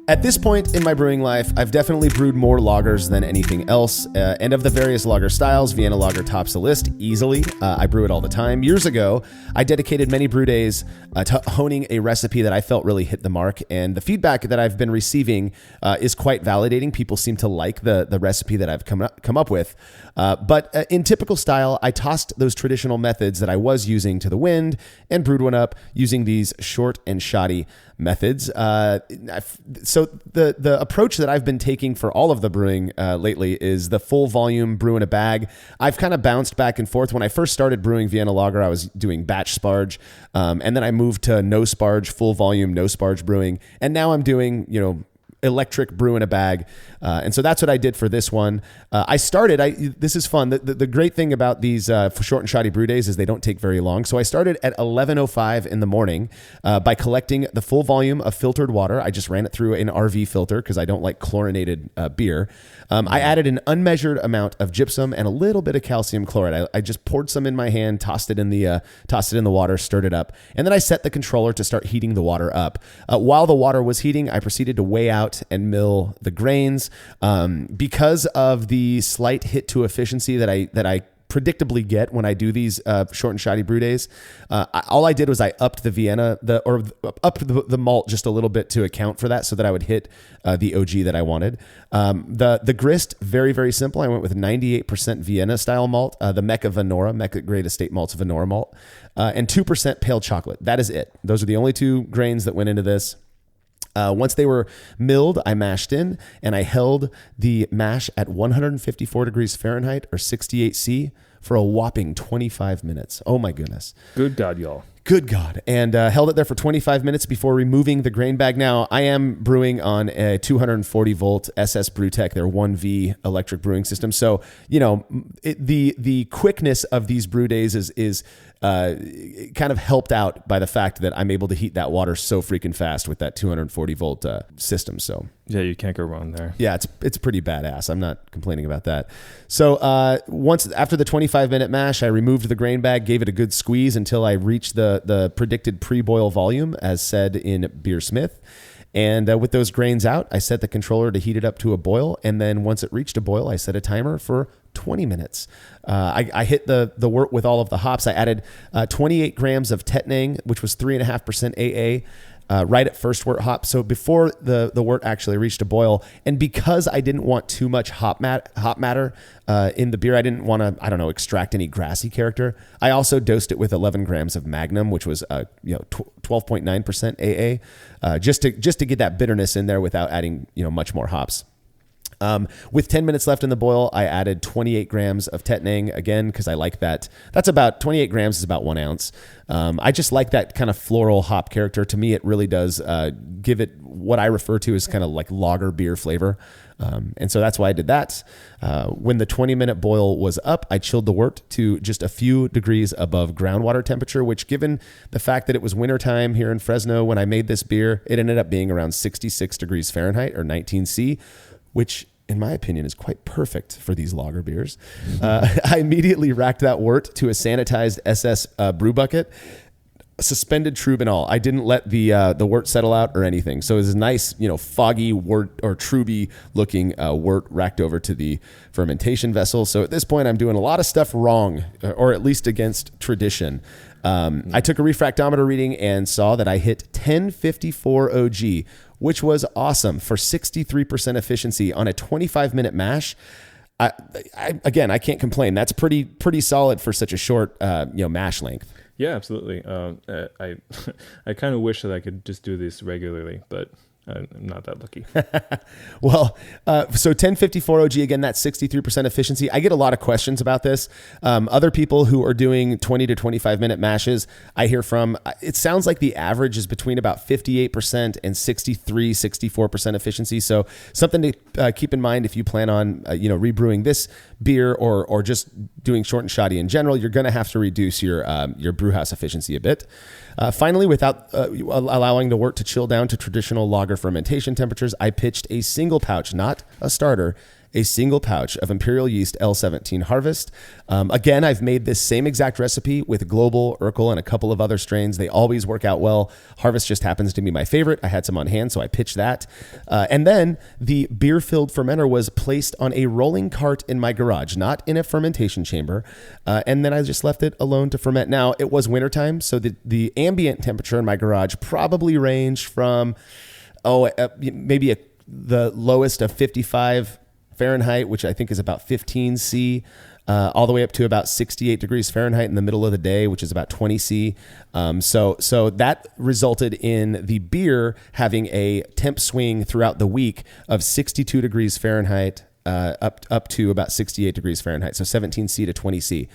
At this point in my brewing life, I've definitely brewed more lagers than anything else, and of the various lager styles, Vienna Lager tops the list easily. I brew it all the time. Years ago, I dedicated many brew days to honing a recipe that I felt really hit the mark, and the feedback that I've been receiving is quite validating. People seem to like the recipe that I've come up with, but in typical style, I tossed those traditional methods that I was using to the wind and brewed one up using these short and shoddy methods. So the approach that I've been taking for all of the brewing lately is the full volume brew in a bag. I've kind of bounced back and forth. When I first started brewing Vienna Lager, I was doing batch sparge, and then I moved to no sparge, full volume, no sparge brewing, and now I'm doing, electric brew in a bag. And so that's what I did for this one. This is fun. The great thing about these short and shoddy brew days is they don't take very long. So I started at 11:05 in the morning by collecting the full volume of filtered water. I just ran it through an RV filter because I don't like chlorinated beer. I added an unmeasured amount of gypsum and a little bit of calcium chloride. I just poured some in my hand, tossed it in the water, stirred it up, and then I set the controller to start heating the water up. While the water was heating, I proceeded to weigh out and mill the grains. Because of the slight hit to efficiency that I predictably get when I do these short and shoddy brew days, all I did was I upped the Vienna, upped the malt just a little bit to account for that, so that I would hit the OG that I wanted. The grist, very, very simple. I went with 98% Vienna style malt, the Mecca Great Estate Malts Venora malt, and 2% pale chocolate. That is it. Those are the only two grains that went into this. Once they were milled, I mashed in, and I held the mash at 154 degrees Fahrenheit or 68 C for a whopping 25 minutes. Oh my goodness. Good God, y'all. Good God. And held it there for 25 minutes before removing the grain bag. Now, I am brewing on a 240 volt SS Brewtech, their 1V electric brewing system. So, the quickness of these brew days is kind of helped out by the fact that I'm able to heat that water so freaking fast with that 240 volt system. So yeah, you can't go wrong there. Yeah, it's pretty badass. I'm not complaining about that. So once after the 25-minute mash, I removed the grain bag, gave it a good squeeze until I reached the predicted pre-boil volume as said in Beer Smith. And with those grains out, I set the controller to heat it up to a boil. And then once it reached a boil, I set a timer for 20 minutes. I hit the wort with all of the hops. I added 28 grams of Tettnang, which was 3.5% AA. Right at first wort hop. So before the wort actually reached a boil, and because I didn't want too much hop matter in the beer, I didn't want to, extract any grassy character. I also dosed it with 11 grams of Magnum, which was 12.9% AA, just to get that bitterness in there without adding much more hops. With 10 minutes left in the boil, I added 28 grams of Tettnang again, because I like that. That's about 28 grams is about 1 ounce. I just like that kind of floral hop character. To me, it really does give it what I refer to as kind of like lager beer flavor. And so that's why I did that. When the 20-minute boil was up, I chilled the wort to just a few degrees above groundwater temperature, which, given the fact that it was wintertime here in Fresno when I made this beer, it ended up being around 66 degrees Fahrenheit or 19 C, which in my opinion is quite perfect for these lager beers. I immediately racked that wort to a sanitized SS brew bucket, suspended trub and all. I didn't let the wort settle out or anything. So it was a nice, foggy wort or truby looking wort racked over to the fermentation vessel. So at this point, I'm doing a lot of stuff wrong, or at least against tradition. I took a refractometer reading and saw that I hit 1054 OG, which was awesome for 63% efficiency on a 25-minute mash. I can't complain. That's pretty solid for such a short, mash length. Yeah, absolutely. I kind of wish that I could just do this regularly, but I'm not that lucky. Well, so 1054 OG, again, that's 63% efficiency. I get a lot of questions about this. Other people who are doing 20 to 25 minute mashes, I hear from, it sounds like the average is between about 58% and 64% efficiency. So something to keep in mind if you plan on, rebrewing this beer or just doing short and shoddy in general, you're going to have to reduce your brew house efficiency a bit. Finally, without allowing the wort to chill down to traditional lager fermentation temperatures, I pitched a single pouch, not a starter, a single pouch of Imperial Yeast L17 Harvest. Again, I've made this same exact recipe with Global, Urkel, and a couple of other strains. They always work out well. Harvest just happens to be my favorite. I had some on hand, so I pitched that. And then the beer-filled fermenter was placed on a rolling cart in my garage, not in a fermentation chamber. And then I just left it alone to ferment. Now, it was wintertime, so the ambient temperature in my garage probably ranged from, the lowest of 55 Fahrenheit, which I think is about 15 C, all the way up to about 68 degrees Fahrenheit in the middle of the day, which is about 20 C. So that resulted in the beer having a temp swing throughout the week of 62 degrees Fahrenheit, up to about 68 degrees Fahrenheit, so 17C to 20C.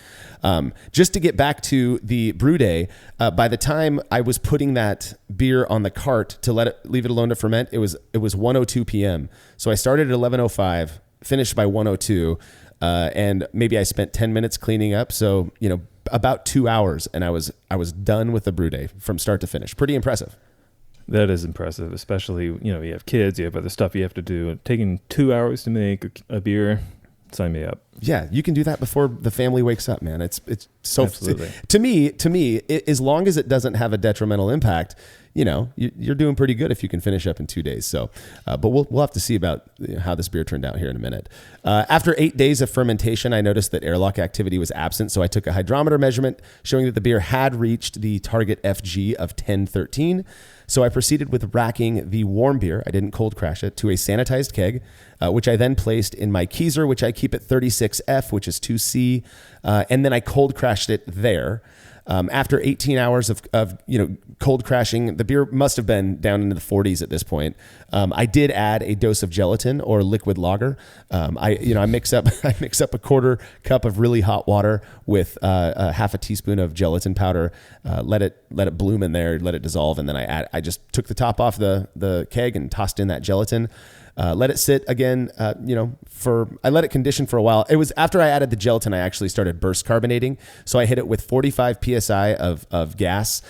Just to get back to the brew day, by the time I was putting that beer on the cart to leave it alone to ferment, it was 1:02 p.m. So I started at 11:05, finished by 1:02, and maybe I spent 10 minutes cleaning up. So about 2 hours, and I was done with the brew day from start to finish. Pretty impressive. That is impressive, especially, you have kids, you have other stuff you have to do. Taking 2 hours to make a beer, sign me up. Yeah, you can do that before the family wakes up, man. It's so, Absolutely. to me, as long as it doesn't have a detrimental impact, you're doing pretty good if you can finish up in 2 days. So, but we'll have to see about how this beer turned out here in a minute. After 8 days of fermentation, I noticed that airlock activity was absent. So I took a hydrometer measurement showing that the beer had reached the target FG of 1013. So I proceeded with racking the warm beer, I didn't cold crash it, to a sanitized keg, which I then placed in my Keyser, which I keep at 36F, which is 2C, and then I cold crashed it there. After 18 hours of cold crashing, the beer must have been down into the 40s at this point. I did add a dose of gelatin or liquid lager. I mix up a quarter cup of really hot water with half a teaspoon of gelatin powder. Let it bloom in there, let it dissolve, and then I just took the top off the keg and tossed in that gelatin. Let it sit again, I let it condition for a while. It was after I added the gelatin, I actually started burst carbonating. So I hit it with 45 PSI of gas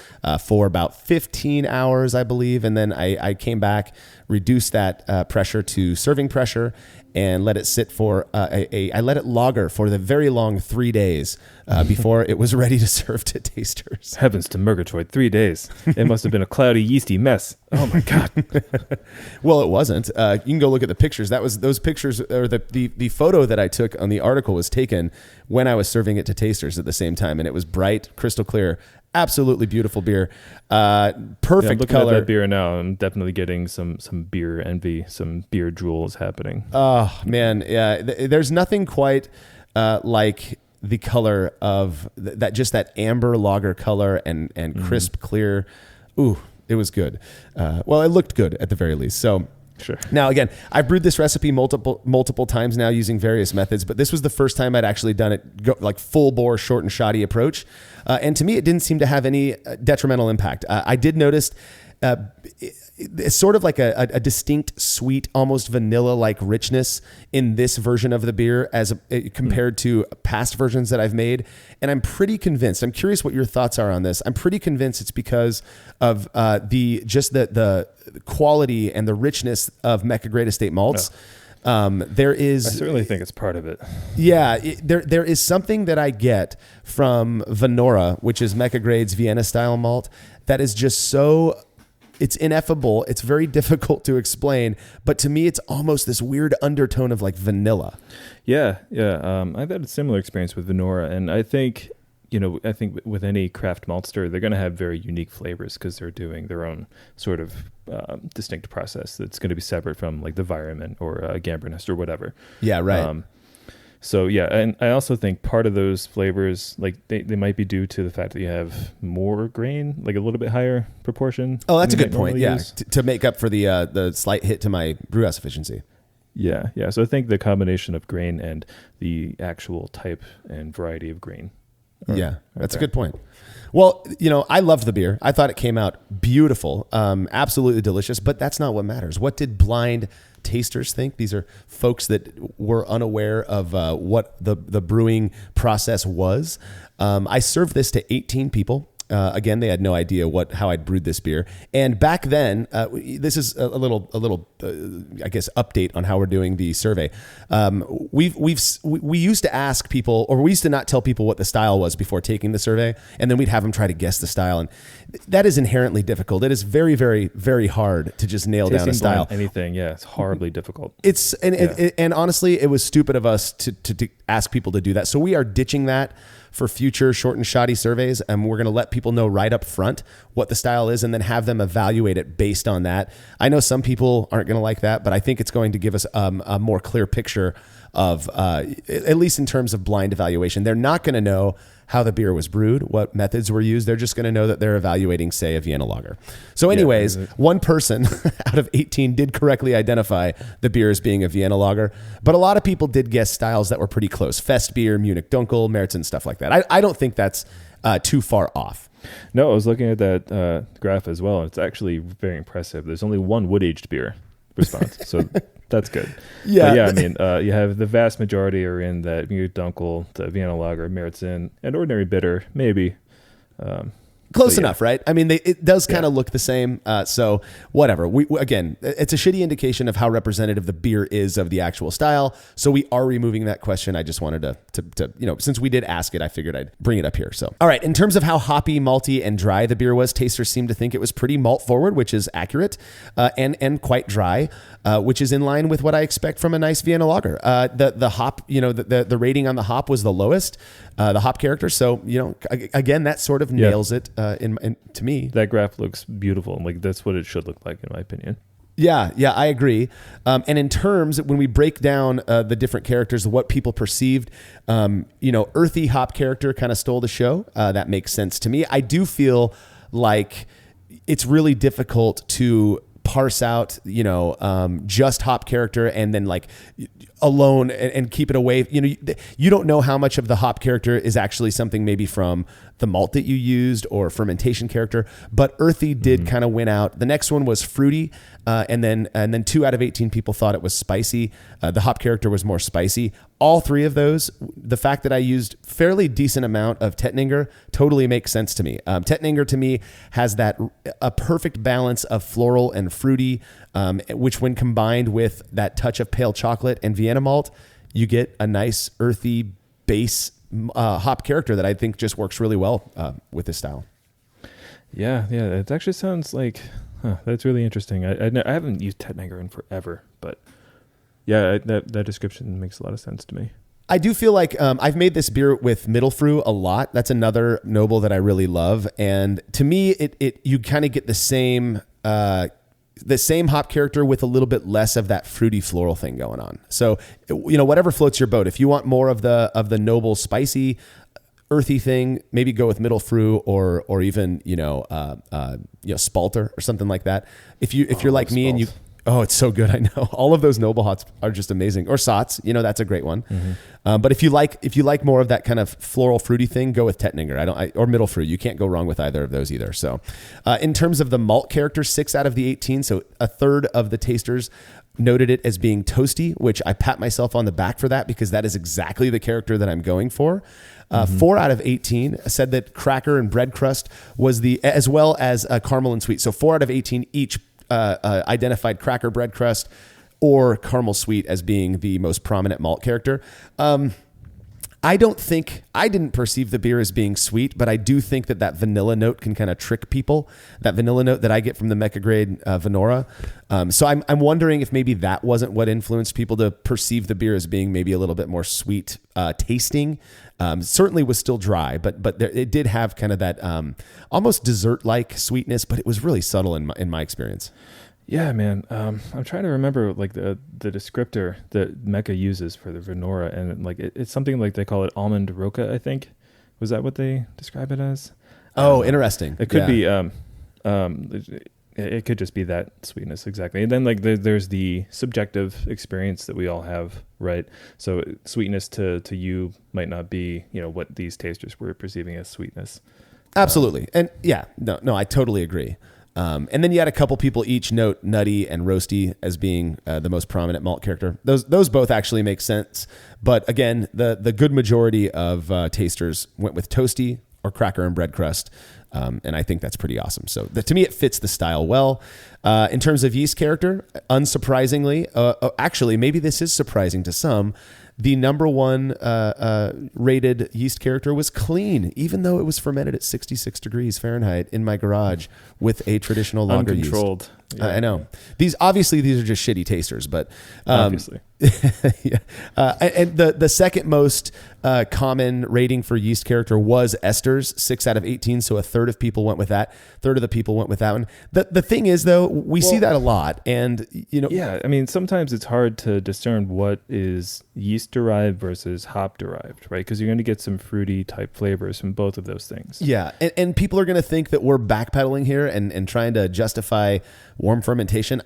for about 15 hours, I believe. And then I came back, reduced that pressure to serving pressure, and let it sit for I let it lager for the very long 3 days before it was ready to serve to tasters. Heavens to Murgatroyd, 3 days. It must have been a cloudy, yeasty mess. Oh my God. Well, it wasn't. You can go look at the pictures. Those pictures, or the photo that I took on the article was taken when I was serving it to tasters at the same time, and it was bright, crystal clear. Absolutely beautiful beer. Perfect I'm looking color. at that beer now. I'm definitely getting some beer envy, some beer drools happening. Oh man, yeah. There's nothing quite like the color of that amber lager color and crisp, clear. Ooh, it was good. Well, it looked good at the very least. So. Sure. Now, again, I've brewed this recipe multiple times now using various methods, but this was the first time I'd actually done it like full bore, short and shoddy approach. And to me, it didn't seem to have any detrimental impact. I did notice it's sort of like a distinct, sweet, almost vanilla-like richness in this version of the beer as compared to past versions that I've made. And I'm pretty convinced, I'm curious what your thoughts are on this. I'm pretty convinced it's because of the quality and the richness of Mecca Great Estate malts. There is, I certainly think it's part of it. Yeah, there is something that I get from Venora, which is Mecca Grade's Vienna style malt, that is just so, it's ineffable. It's very difficult to explain, but to me, it's almost this weird undertone of like vanilla. Yeah. I've had a similar experience with Venora, and I think with any craft maltster, they're going to have very unique flavors because they're doing their own sort of distinct process that's going to be separate from like the Environment or Gambrinus or whatever. Yeah, right. So yeah, and I also think part of those flavors, like they might be due to the fact that you have more grain, like a little bit higher proportion. Oh, that's a good point. Yeah, to make up for the slight hit to my brew house efficiency. Yeah. So I think the combination of grain and the actual type and variety of grain. Yeah, that's a good point. Well, I loved the beer. I thought it came out beautiful, absolutely delicious, but that's not what matters. What did blind tasters think? These are folks that were unaware of what the brewing process was. I served this to 18 people. Again, they had no idea how I'd brewed this beer. And back then, this is a little, I guess, update on how we're doing the survey. We used to ask people, or we used to not tell people what the style was before taking the survey, and then we'd have them try to guess the style, and that is inherently difficult. It is very, very, very hard to just nail down a style. Anything, yeah, it's horribly difficult. And honestly, it was stupid of us to ask people to do that. So we are ditching that for future short and shoddy surveys, and we're going to let people know right up front what the style is and then have them evaluate it based on that. I know some people aren't going to like that, but I think it's going to give us a more clear picture at least in terms of blind evaluation. They're not going to know how the beer was brewed, what methods were used. They're just going to know that they're evaluating, say, a Vienna lager. So anyways, one person out of 18 did correctly identify the beer as being a Vienna lager, but a lot of people did guess styles that were pretty close. Fest beer, Munich Dunkel, Märzen, stuff like that. I don't think that's too far off. No, I was looking at that graph as well, and it's actually very impressive. There's only one wood-aged beer response, so that's good. Yeah. But yeah, I mean, you have the vast majority are in that Munich Dunkel, the Vienna Lager, Märzen, and ordinary bitter, maybe. Close enough, right? I mean, it does kind of look the same. So whatever. Again, it's a shitty indication of how representative the beer is of the actual style. So we are removing that question. I just wanted to since we did ask it, I figured I'd bring it up here. So, all right. In terms of how hoppy, malty, and dry the beer was, tasters seem to think it was pretty malt forward, which is accurate, and quite dry, which is in line with what I expect from a nice Vienna lager. The hop, the rating on the hop was the lowest, the hop character. So, again, that sort of nails it. To me, that graph looks beautiful, and like that's what it should look like, in my opinion. Yeah, I agree. And in terms, when we break down the different characters, what people perceived, earthy hop character kind of stole the show. That makes sense to me. I do feel like it's really difficult to parse out, just hop character and then like alone and keep it away. You don't know how much of the hop character is actually something maybe from the malt that you used or fermentation character, but earthy did kind of win out. The next one was fruity. And then 2 out of 18 people thought it was spicy. The hop character was more spicy. All 3 of those, the fact that I used fairly decent amount of Tettnanger totally makes sense to me. Tettnanger to me has a perfect balance of floral and fruity, which when combined with that touch of pale chocolate and Vienna malt, you get a nice earthy base hop character that I think just works really well with this style. Yeah, it actually sounds like... that's really interesting. I haven't used Tettnanger in forever, but yeah, that description makes a lot of sense to me. I do feel like I've made this beer with Mittelfrüh a lot. That's another noble that I really love, and to me, you kind of get the same hop character with a little bit less of that fruity floral thing going on. So whatever floats your boat. If you want more of the noble spicy earthy thing, maybe go with Mittelfrüh or even Spalter or something like that. If you're like me and it's so good. I know all of those noble hops are just amazing. Or Satz, that's a great one. But if you like more of that kind of floral fruity thing, go with Tettnanger. Or Mittelfrüh. You can't go wrong with either of those either. So, in terms of the malt character, 6 out of the 18, so a third of the tasters noted it as being toasty, which I pat myself on the back for that because that is exactly the character that I'm going for. 4 out of 18 said that cracker and bread crust was as well as caramel and sweet. So 4 out of 18 each identified cracker, bread crust, or caramel sweet as being the most prominent malt character. I didn't perceive the beer as being sweet, but I do think that vanilla note can kind of trick people. That vanilla note that I get from the Mecca grade Venora. So I'm wondering if maybe that wasn't what influenced people to perceive the beer as being maybe a little bit more sweet tasting. Certainly was still dry, but it did have kind of that almost dessert-like sweetness, but it was really subtle in my experience. Yeah, man. I'm trying to remember like the descriptor that Mecca uses for the Venora, and like it's something like they call it almond roca, I think. Was that what they describe it as? Oh, interesting. It could be. It could just be that sweetness, exactly. And then like there's the subjective experience that we all have, right? So sweetness to you might not be what these tasters were perceiving as sweetness. Absolutely, and yeah, no, I totally agree. And then you had a couple people each note nutty and roasty as being the most prominent malt character. Those both actually make sense. But again, the good majority of tasters went with toasty or cracker and bread crust. And I think that's pretty awesome. So to me, it fits the style well. In terms of yeast character, unsurprisingly, actually, maybe this is surprising to some, the number one rated yeast character was clean, even though it was fermented at 66 degrees Fahrenheit in my garage with a traditional lager yeast. Uncontrolled. Yeah. I know. These are just shitty tasters, but obviously. yeah. And the second most common rating for yeast character was esters, 6 out of 18. So a third of people went with that. Third of the people went with that one. The thing is, though, we see that a lot. And, Yeah, I mean, sometimes it's hard to discern what is yeast derived versus hop derived, right? Because you're going to get some fruity type flavors from both of those things. Yeah, and people are going to think that we're backpedaling here and trying to justify warm fermentation.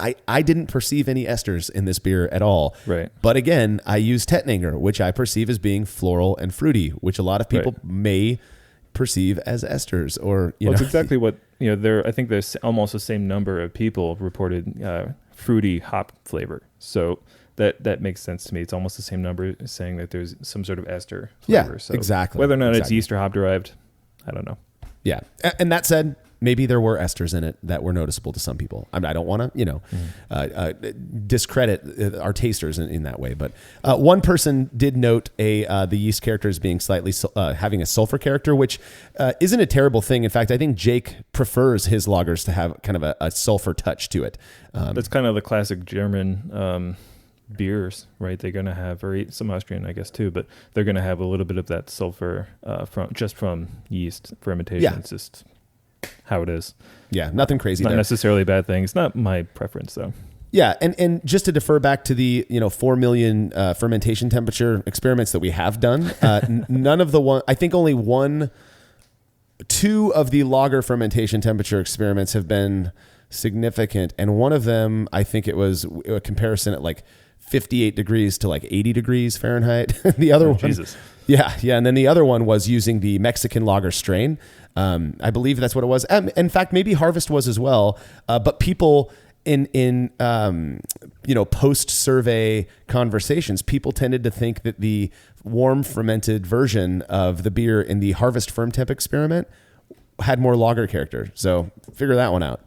I didn't perceive any esters in this beer at all. Right. But again, I use Tettnanger, which I perceive as being floral and fruity, which a lot of people may perceive as esters. Or it's exactly what I think there's almost the same number of people reported fruity hop flavor. So that makes sense to me. It's almost the same number saying that there's some sort of ester flavor. Yeah, so exactly. Whether or not it's yeast or hop derived, I don't know. Yeah, and that said, maybe there were esters in it that were noticeable to some people. I don't want to, discredit our tasters in that way. But one person did note the yeast character as being slightly having a sulfur character, which isn't a terrible thing. In fact, I think Jake prefers his lagers to have kind of a sulfur touch to it. That's kind of the classic German beers, right? They're going to have, or some Austrian, I guess, too, but they're going to have a little bit of that sulfur from yeast fermentation. Yeah. It's just how it is. Yeah, nothing crazy. Not there. necessarily a bad thing. It's not my preference, though. Yeah, and just to defer back to the 4 million fermentation temperature experiments that we have done, none of the I think only 2 of the lager fermentation temperature experiments have been significant, and one of them, I think it was a comparison at like 58 degrees to like 80 degrees Fahrenheit. The other one, Jesus. Yeah, and then the other one was using the Mexican lager strain. I believe that's what it was. In fact, maybe Harvest was as well. But people in post survey conversations, people tended to think that the warm fermented version of the beer in the Harvest firm temp experiment had more lager character. So figure that one out.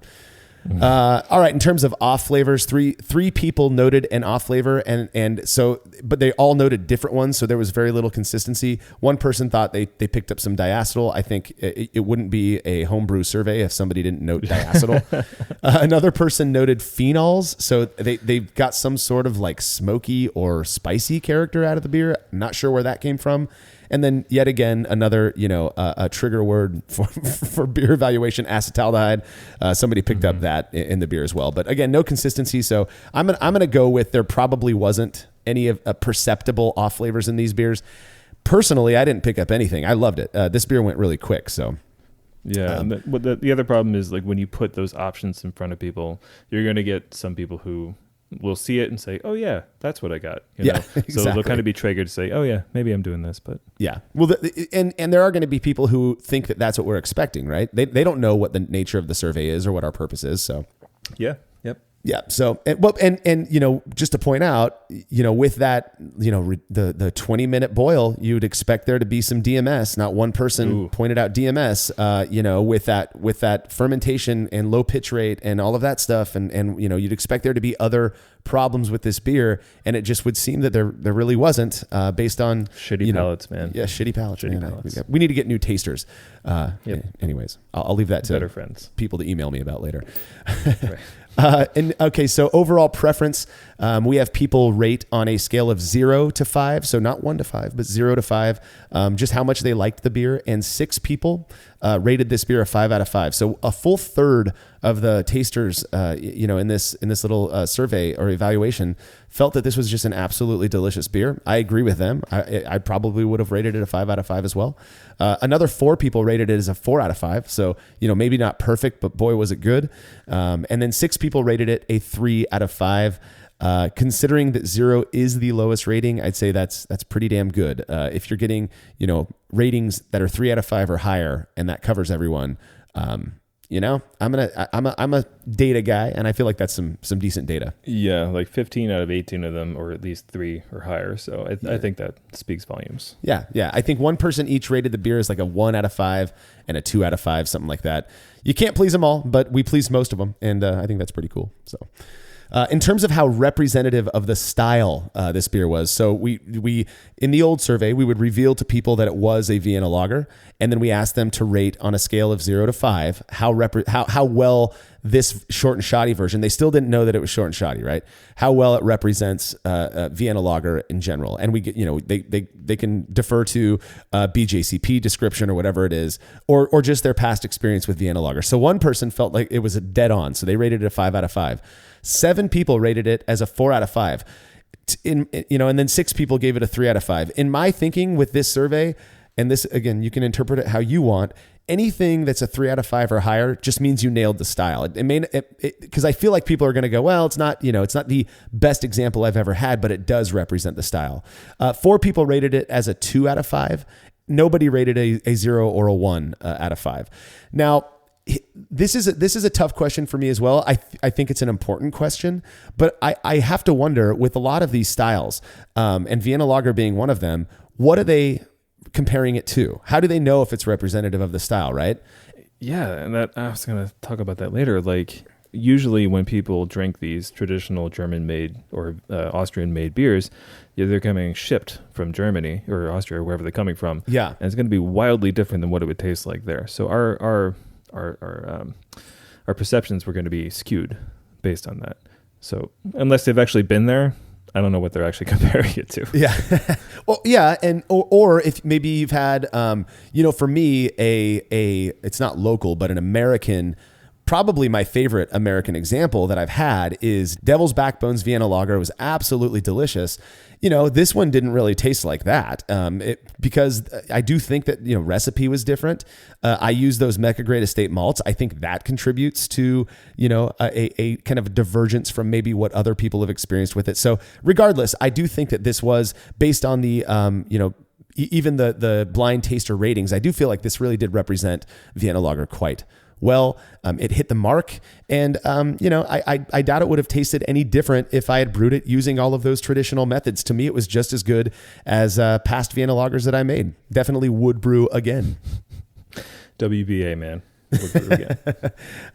All right. In terms of off flavors, three people noted an off flavor, and so, but they all noted different ones. So there was very little consistency. One person thought they picked up some diacetyl. I think it wouldn't be a homebrew survey if somebody didn't note diacetyl. Another person noted phenols. So they got some sort of like smoky or spicy character out of the beer. I'm not sure where that came from. And then yet again, another, a trigger word for beer evaluation, acetaldehyde. Somebody picked up that in the beer as well. But again, no consistency. So I'm gonna go with there probably wasn't any of perceptible off flavors in these beers. Personally, I didn't pick up anything. I loved it. This beer went really quick. So. Yeah, and the other problem is like when you put those options in front of people, you're going to get some people who will see it and say, "Oh yeah, that's what I got." You know? Exactly. So they'll kind of be triggered to say, "Oh yeah, maybe I'm doing this." But yeah, well, and there are going to be people who think that that's what we're expecting, right? They don't know what the nature of the survey is or what our purpose is. So yeah, yep. Yeah. So, and just to point out, with that, the 20-minute boil, you'd expect there to be some DMS. Not one person pointed out DMS, with that fermentation and low pitch rate and all of that stuff. And you'd expect there to be other problems with this beer. And it just would seem that there really wasn't, based on shitty palates, man. Yeah. Shitty palates. Shitty Man. palates. We need to get new tasters. Anyways, I'll leave that to better friends, people to email me about later. Right. So overall preference, we have people rate on a scale of 0 to 5. So not 1 to 5, but 0 to 5, just how much they liked the beer. And 6 people rated this beer a 5 out of 5. So a full third of the tasters, in this little survey or evaluation felt that this was just an absolutely delicious beer. I agree with them. I probably would have rated it a 5 out of 5 as well. Another 4 people rated it as a 4 out of 5. So, maybe not perfect, but boy, was it good. And then 6 people rated it a 3 out of 5. Considering that 0 is the lowest rating, I'd say that's pretty damn good. If you're getting, ratings that are 3 out of 5 or higher, and that covers everyone, I'm a data guy, and I feel like that's some decent data. Yeah, like 15 out of 18 of them, or at least 3 or higher. So I think that speaks volumes. Yeah. I think one person each rated the beer as like a 1 out of 5 and a 2 out of 5, something like that. You can't please them all, but we pleased most of them, and I think that's pretty cool. So. In terms of how representative of the style this beer was, so we in the old survey, we would reveal to people that it was a Vienna lager, and then we asked them to rate on a scale of 0 to 5 how well this short and shoddy version, they still didn't know that it was short and shoddy, right? How well it represents Vienna lager in general. And we get, they can defer to BJCP description or whatever it is, or just their past experience with Vienna lager. So one person felt like it was a dead on. So they rated it a 5 out of 5. 7 people rated it as a 4 out of 5. And then 6 people gave it a 3 out of 5. In my thinking with this survey, and this, again, you can interpret it how you want, anything that's a 3 out of 5 or higher just means you nailed the style. Because I feel like people are going to go, well, it's not the best example I've ever had, but it does represent the style. 4 people rated it as a 2 out of 5. Nobody rated a 0 or a 1 out of 5. Now, this is a tough question for me as well. I think it's an important question, but I have to wonder, with a lot of these styles, and Vienna lager being one of them, what are they comparing it to? How do they know if it's representative of the style, right? Yeah, and that I was going to talk about that later. Like, usually when people drink these traditional German-made or Austrian-made beers, they're coming shipped from Germany or Austria or wherever they're coming from. Yeah, and it's going to be wildly different than what it would taste like there. So our perceptions were going to be skewed based on that. So unless they've actually been there, I don't know what they're actually comparing it to. Yeah. Well, yeah. And, or if maybe you've had, for me, it's not local, but an American, probably my favorite American example that I've had is Devil's Backbone's Vienna lager. It was absolutely delicious. This one didn't really taste like that, because I do think that, recipe was different. I use those Mecca Grade Estate malts. I think that contributes to, a kind of divergence from maybe what other people have experienced with it. So regardless, I do think that this was based on the, even the blind taster ratings. I do feel like this really did represent Vienna lager quite well. It hit the mark, and I doubt it would have tasted any different if I had brewed it using all of those traditional methods. To me, it was just as good as past Vienna lagers that I made. Definitely would brew again. WBA, man. Would brew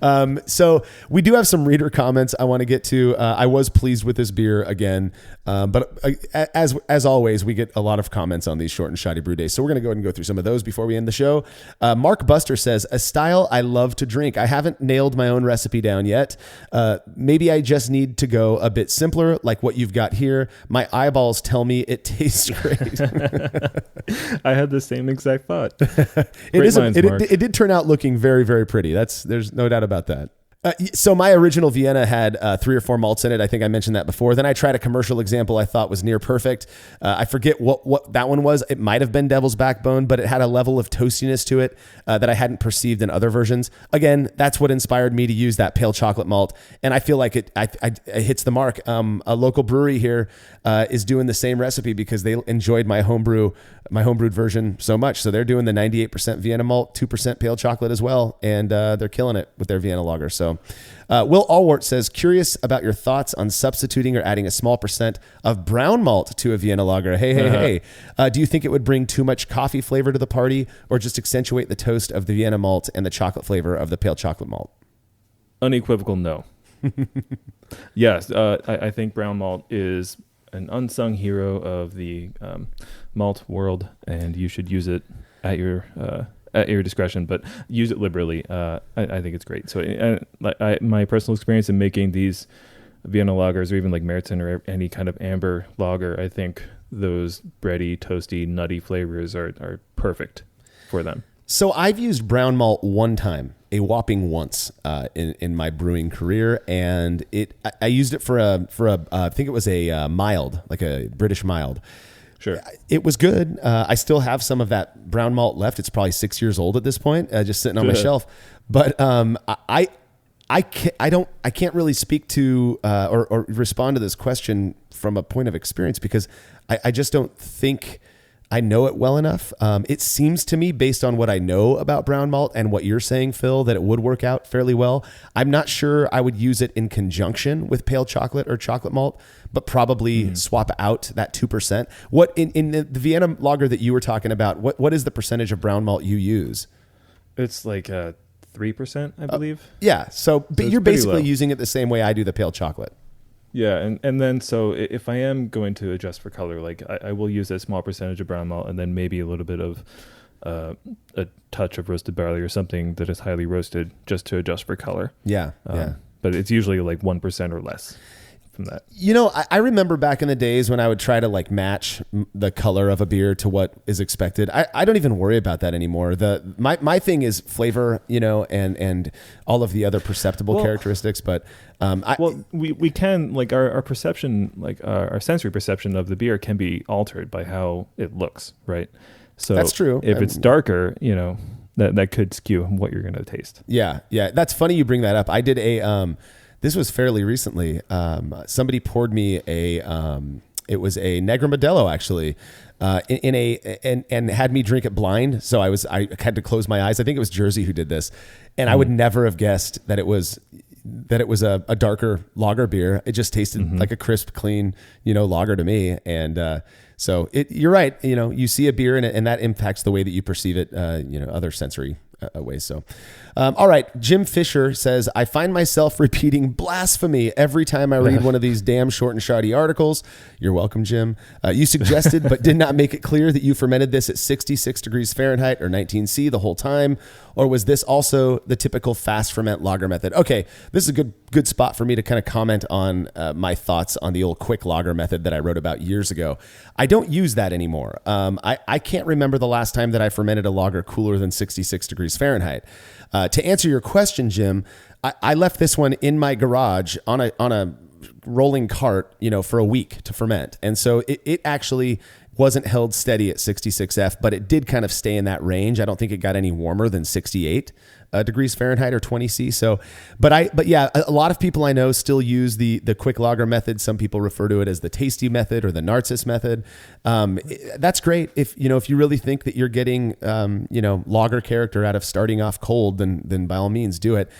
again. So we do have some reader comments I want to get to. I was pleased with this beer again, but as always, we get a lot of comments on these short and shoddy brew days. So we're going to go ahead and go through some of those before we end the show. Mark Buster says, a style I love to drink. I haven't nailed my own recipe down yet. Maybe I just need to go a bit simpler, like what you've got here. My eyeballs tell me it tastes great. I had the same exact thought. It did turn out looking very, very pretty. There's no doubt about that. So my original Vienna had 3 or 4 malts in it. I think I mentioned that before. Then I tried a commercial example I thought was near perfect. I forget what that one was. It might have been Devil's Backbone, but it had a level of toastiness to it that I hadn't perceived in other versions. Again, that's what inspired me to use that pale chocolate malt, and I feel like it hits the mark. A local brewery here is doing the same recipe because they enjoyed my homebrewed version so much. So they're doing the 98% Vienna malt, 2% pale chocolate as well, and they're killing it with their Vienna lager. So Will Allwart says, curious about your thoughts on substituting or adding a small percent of brown malt to a Vienna lager. Hey. Do you think it would bring too much coffee flavor to the party, or just accentuate the toast of the Vienna malt and the chocolate flavor of the pale chocolate malt? Unequivocal no. Yes, I think brown malt is an unsung hero of the malt world, and you should use it at your discretion, but use it liberally. I think it's great. So my personal experience in making these Vienna lagers, or even like Märzen or any kind of amber lager, I think those bready, toasty, nutty flavors are perfect for them. So I've used brown malt one time, a whopping once, in my brewing career, and I used it for I think it was a mild, like a British mild. Sure. It was good. I still have some of that brown malt left. It's probably 6 years old at this point, just sitting on my shelf. But I can't really speak to or respond to this question from a point of experience, because I just don't think I know it well enough. It seems to me, based on what I know about brown malt and what you're saying, Phil, that it would work out fairly well. I'm not sure I would use it in conjunction with pale chocolate or chocolate malt, but probably swap out that 2%. What in the Vienna lager that you were talking about, what is the percentage of brown malt you use? It's like 3%, I believe. Yeah. So but you're basically low. using it the same way I do the pale chocolate. Yeah, and then so if I am going to adjust for color, like I will use a small percentage of brown malt and then maybe a little bit of a touch of roasted barley or something that is highly roasted just to adjust for color. Yeah. But it's usually like 1% or less from that. You know, I remember back in the days when I would try to like match the color of a beer to what is expected. I don't even worry about that anymore. My thing is flavor, you know, and all of the other perceptible characteristics. But we can, like, our perception, like our sensory perception of the beer can be altered by how it looks, right? So that's true. If it's darker, you know, that could skew what you're going to taste. Yeah. That's funny you bring that up. I did this was fairly recently. Somebody poured me it was a Negra Modelo actually, and had me drink it blind. So I had to close my eyes. I think it was Jersey who did this, and I would never have guessed that it was a darker lager beer. It just tasted like a crisp, clean, you know, lager to me. And so you're right. You know, you see a beer and that impacts the way that you perceive it. You know, other sensory ways. So, all right. Jim Fisher says, I find myself repeating blasphemy every time I read one of these damn short and shoddy articles. You're welcome, Jim. You suggested, but did not make it clear that you fermented this at 66 degrees Fahrenheit or 19C the whole time. Or was this also the typical fast ferment lager method? Okay. This is a good spot for me to kind of comment on my thoughts on the old quick lager method that I wrote about years ago. I don't use that anymore. I can't remember the last time that I fermented a lager cooler than 66 degrees Fahrenheit. To answer your question, Jim, I left this one in my garage on a rolling cart, you know, for a week to ferment. And so it actually wasn't held steady at 66F, but it did kind of stay in that range. I don't think it got any warmer than 68 degrees Fahrenheit or 20C. So, but yeah, a lot of people I know still use the quick lager method. Some people refer to it as the tasty method or the Narcissus method. That's great. If you really think that you're getting, lager character out of starting off cold, then by all means do it.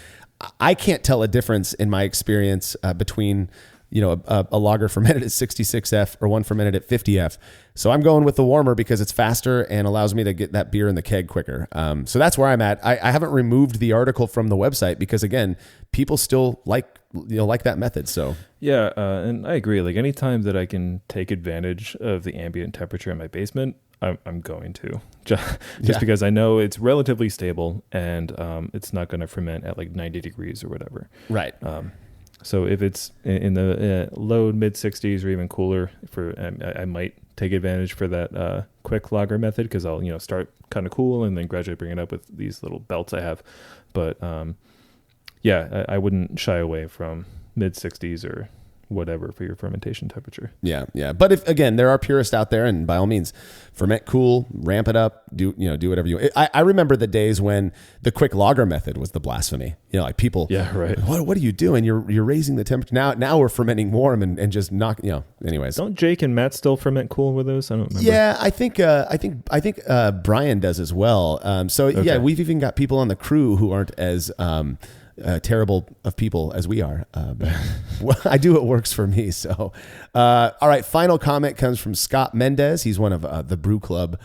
I can't tell a difference in my experience between a lager fermented at 66F or one fermented at 50F. So I'm going with the warmer because it's faster and allows me to get that beer in the keg quicker. So that's where I'm at. I haven't removed the article from the website because, again, people still like that method. So yeah, and I agree. Like, anytime that I can take advantage of the ambient temperature in my basement, I'm going to just because I know it's relatively stable and it's not going to ferment at like 90 degrees or whatever. Right. So if it's in the low mid 60s or even cooler, I might take advantage for that quick lager method because I'll start kind of cool and then gradually bring it up with these little belts I have. But I wouldn't shy away from mid 60s or whatever for your fermentation temperature. Yeah. But if, again, there are purists out there, and by all means, ferment cool, ramp it up, do whatever you. I remember the days when the quick lager method was the blasphemy. Like people. Yeah, right. What are you doing? You're raising the temperature. Now we're fermenting warm and just knock. Anyways. Don't Jake and Matt still ferment cool with those? I don't remember. Yeah, I think Brian does as well. Okay. Yeah, we've even got people on the crew who aren't as terrible of people as we are. But I do what works for me. So, all right. Final comment comes from Scott Mendez. He's one of the Brew Club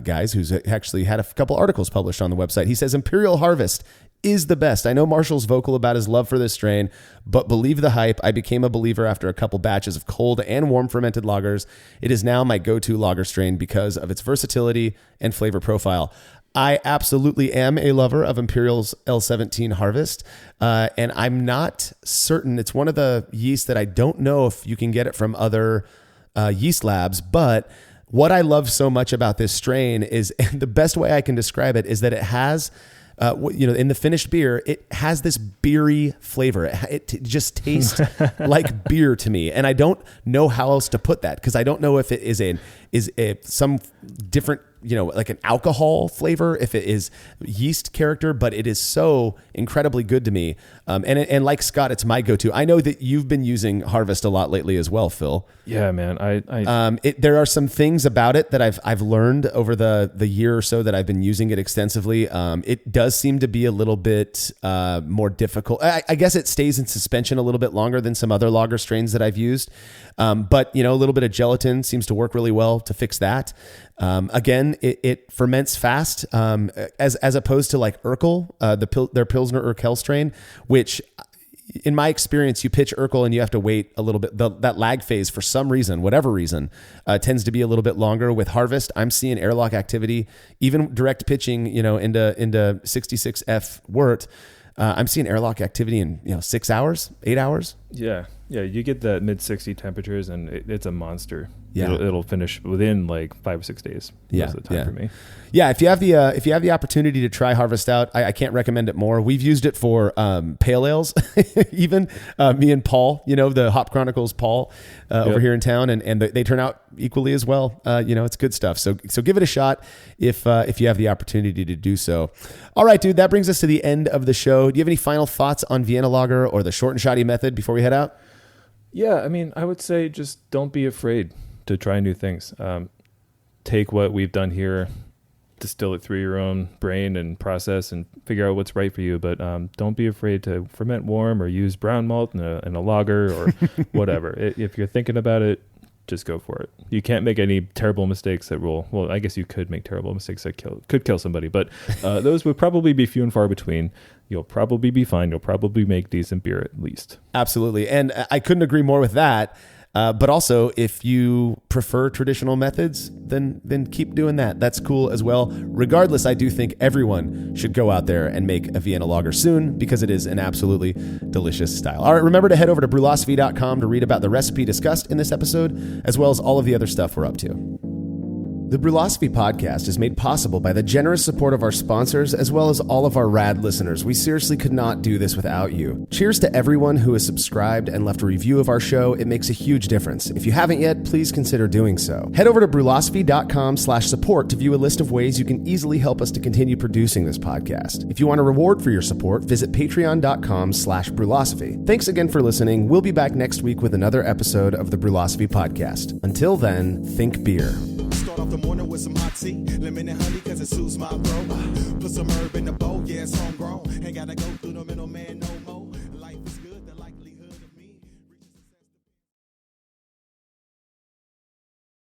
guys who's actually had a couple articles published on the website. He says, Imperial Harvest is the best. I know Marshall's vocal about his love for this strain, but believe the hype. I became a believer after a couple batches of cold and warm fermented lagers. It is now my go-to lager strain because of its versatility and flavor profile. I absolutely am a lover of Imperial's L17 Harvest, and I'm not certain. It's one of the yeasts that I don't know if you can get it from other yeast labs, but what I love so much about this strain is, and the best way I can describe it is that it has, in the finished beer, it has this beery flavor. It just tastes like beer to me, and I don't know how else to put that because I don't know if it is some different, like an alcohol flavor, if it is yeast character, but it is so incredibly good to me. And like Scott, it's my go-to. I know that you've been using Harvest a lot lately as well, Phil. Yeah, man. There are some things about it that I've learned over the year or so that I've been using it extensively. It does seem to be a little bit more difficult. I guess it stays in suspension a little bit longer than some other lager strains that I've used. But a little bit of gelatin seems to work really well to fix that. Again, it ferments fast, as opposed to like Urkel, their Pilsner Urkel strain, which, in my experience, you pitch Urkel and you have to wait a little bit. That lag phase, for some reason, whatever reason, tends to be a little bit longer. With harvest, I'm seeing airlock activity, even direct pitching, into 66F wort. I'm seeing airlock activity in 6 hours, 8 hours. Yeah, you get that mid 60 temperatures, and it's a monster. Yeah, it'll finish within like 5 or 6 days. Most of the time for me. Yeah, if you have the opportunity to try Harvest Out, I can't recommend it more. We've used it for pale ales, even me and Paul, the Hop Chronicles Paul over here in town, and they turn out equally as well. It's good stuff. So give it a shot if you have the opportunity to do so. All right, dude, that brings us to the end of the show. Do you have any final thoughts on Vienna Lager or the short and shoddy method before we head out? Yeah, I mean, I would say just don't be afraid to try new things. Take what we've done here, distill it through your own brain and process and figure out what's right for you. But don't be afraid to ferment warm or use brown malt in a lager or whatever. If you're thinking about it, just go for it. You can't make any terrible mistakes that well, I guess you could make terrible mistakes that could kill somebody, but those would probably be few and far between. You'll probably be fine. You'll probably make decent beer at least. Absolutely. And I couldn't agree more with that. But also, if you prefer traditional methods, then keep doing that. That's cool as well. Regardless, I do think everyone should go out there and make a Vienna Lager soon because it is an absolutely delicious style. All right, remember to head over to brulosophy.com to read about the recipe discussed in this episode, as well as all of the other stuff we're up to. The Brulosophy podcast is made possible by the generous support of our sponsors as well as all of our rad listeners. We seriously could not do this without you. Cheers to everyone who has subscribed and left a review of our show. It makes a huge difference. If you haven't yet, please consider doing so. Head over to brulosophy.com/support to view a list of ways you can easily help us to continue producing this podcast. If you want a reward for your support, visit patreon.com/brulosophy. Thanks again for listening. We'll be back next week with another episode of the Brulosophy podcast. Until then, think beer. Start off the morning with some hot tea, lemon and honey cause it suits my throat. Put some herb in the bowl, yeah, it's homegrown. Ain't gotta go through the middleman no more.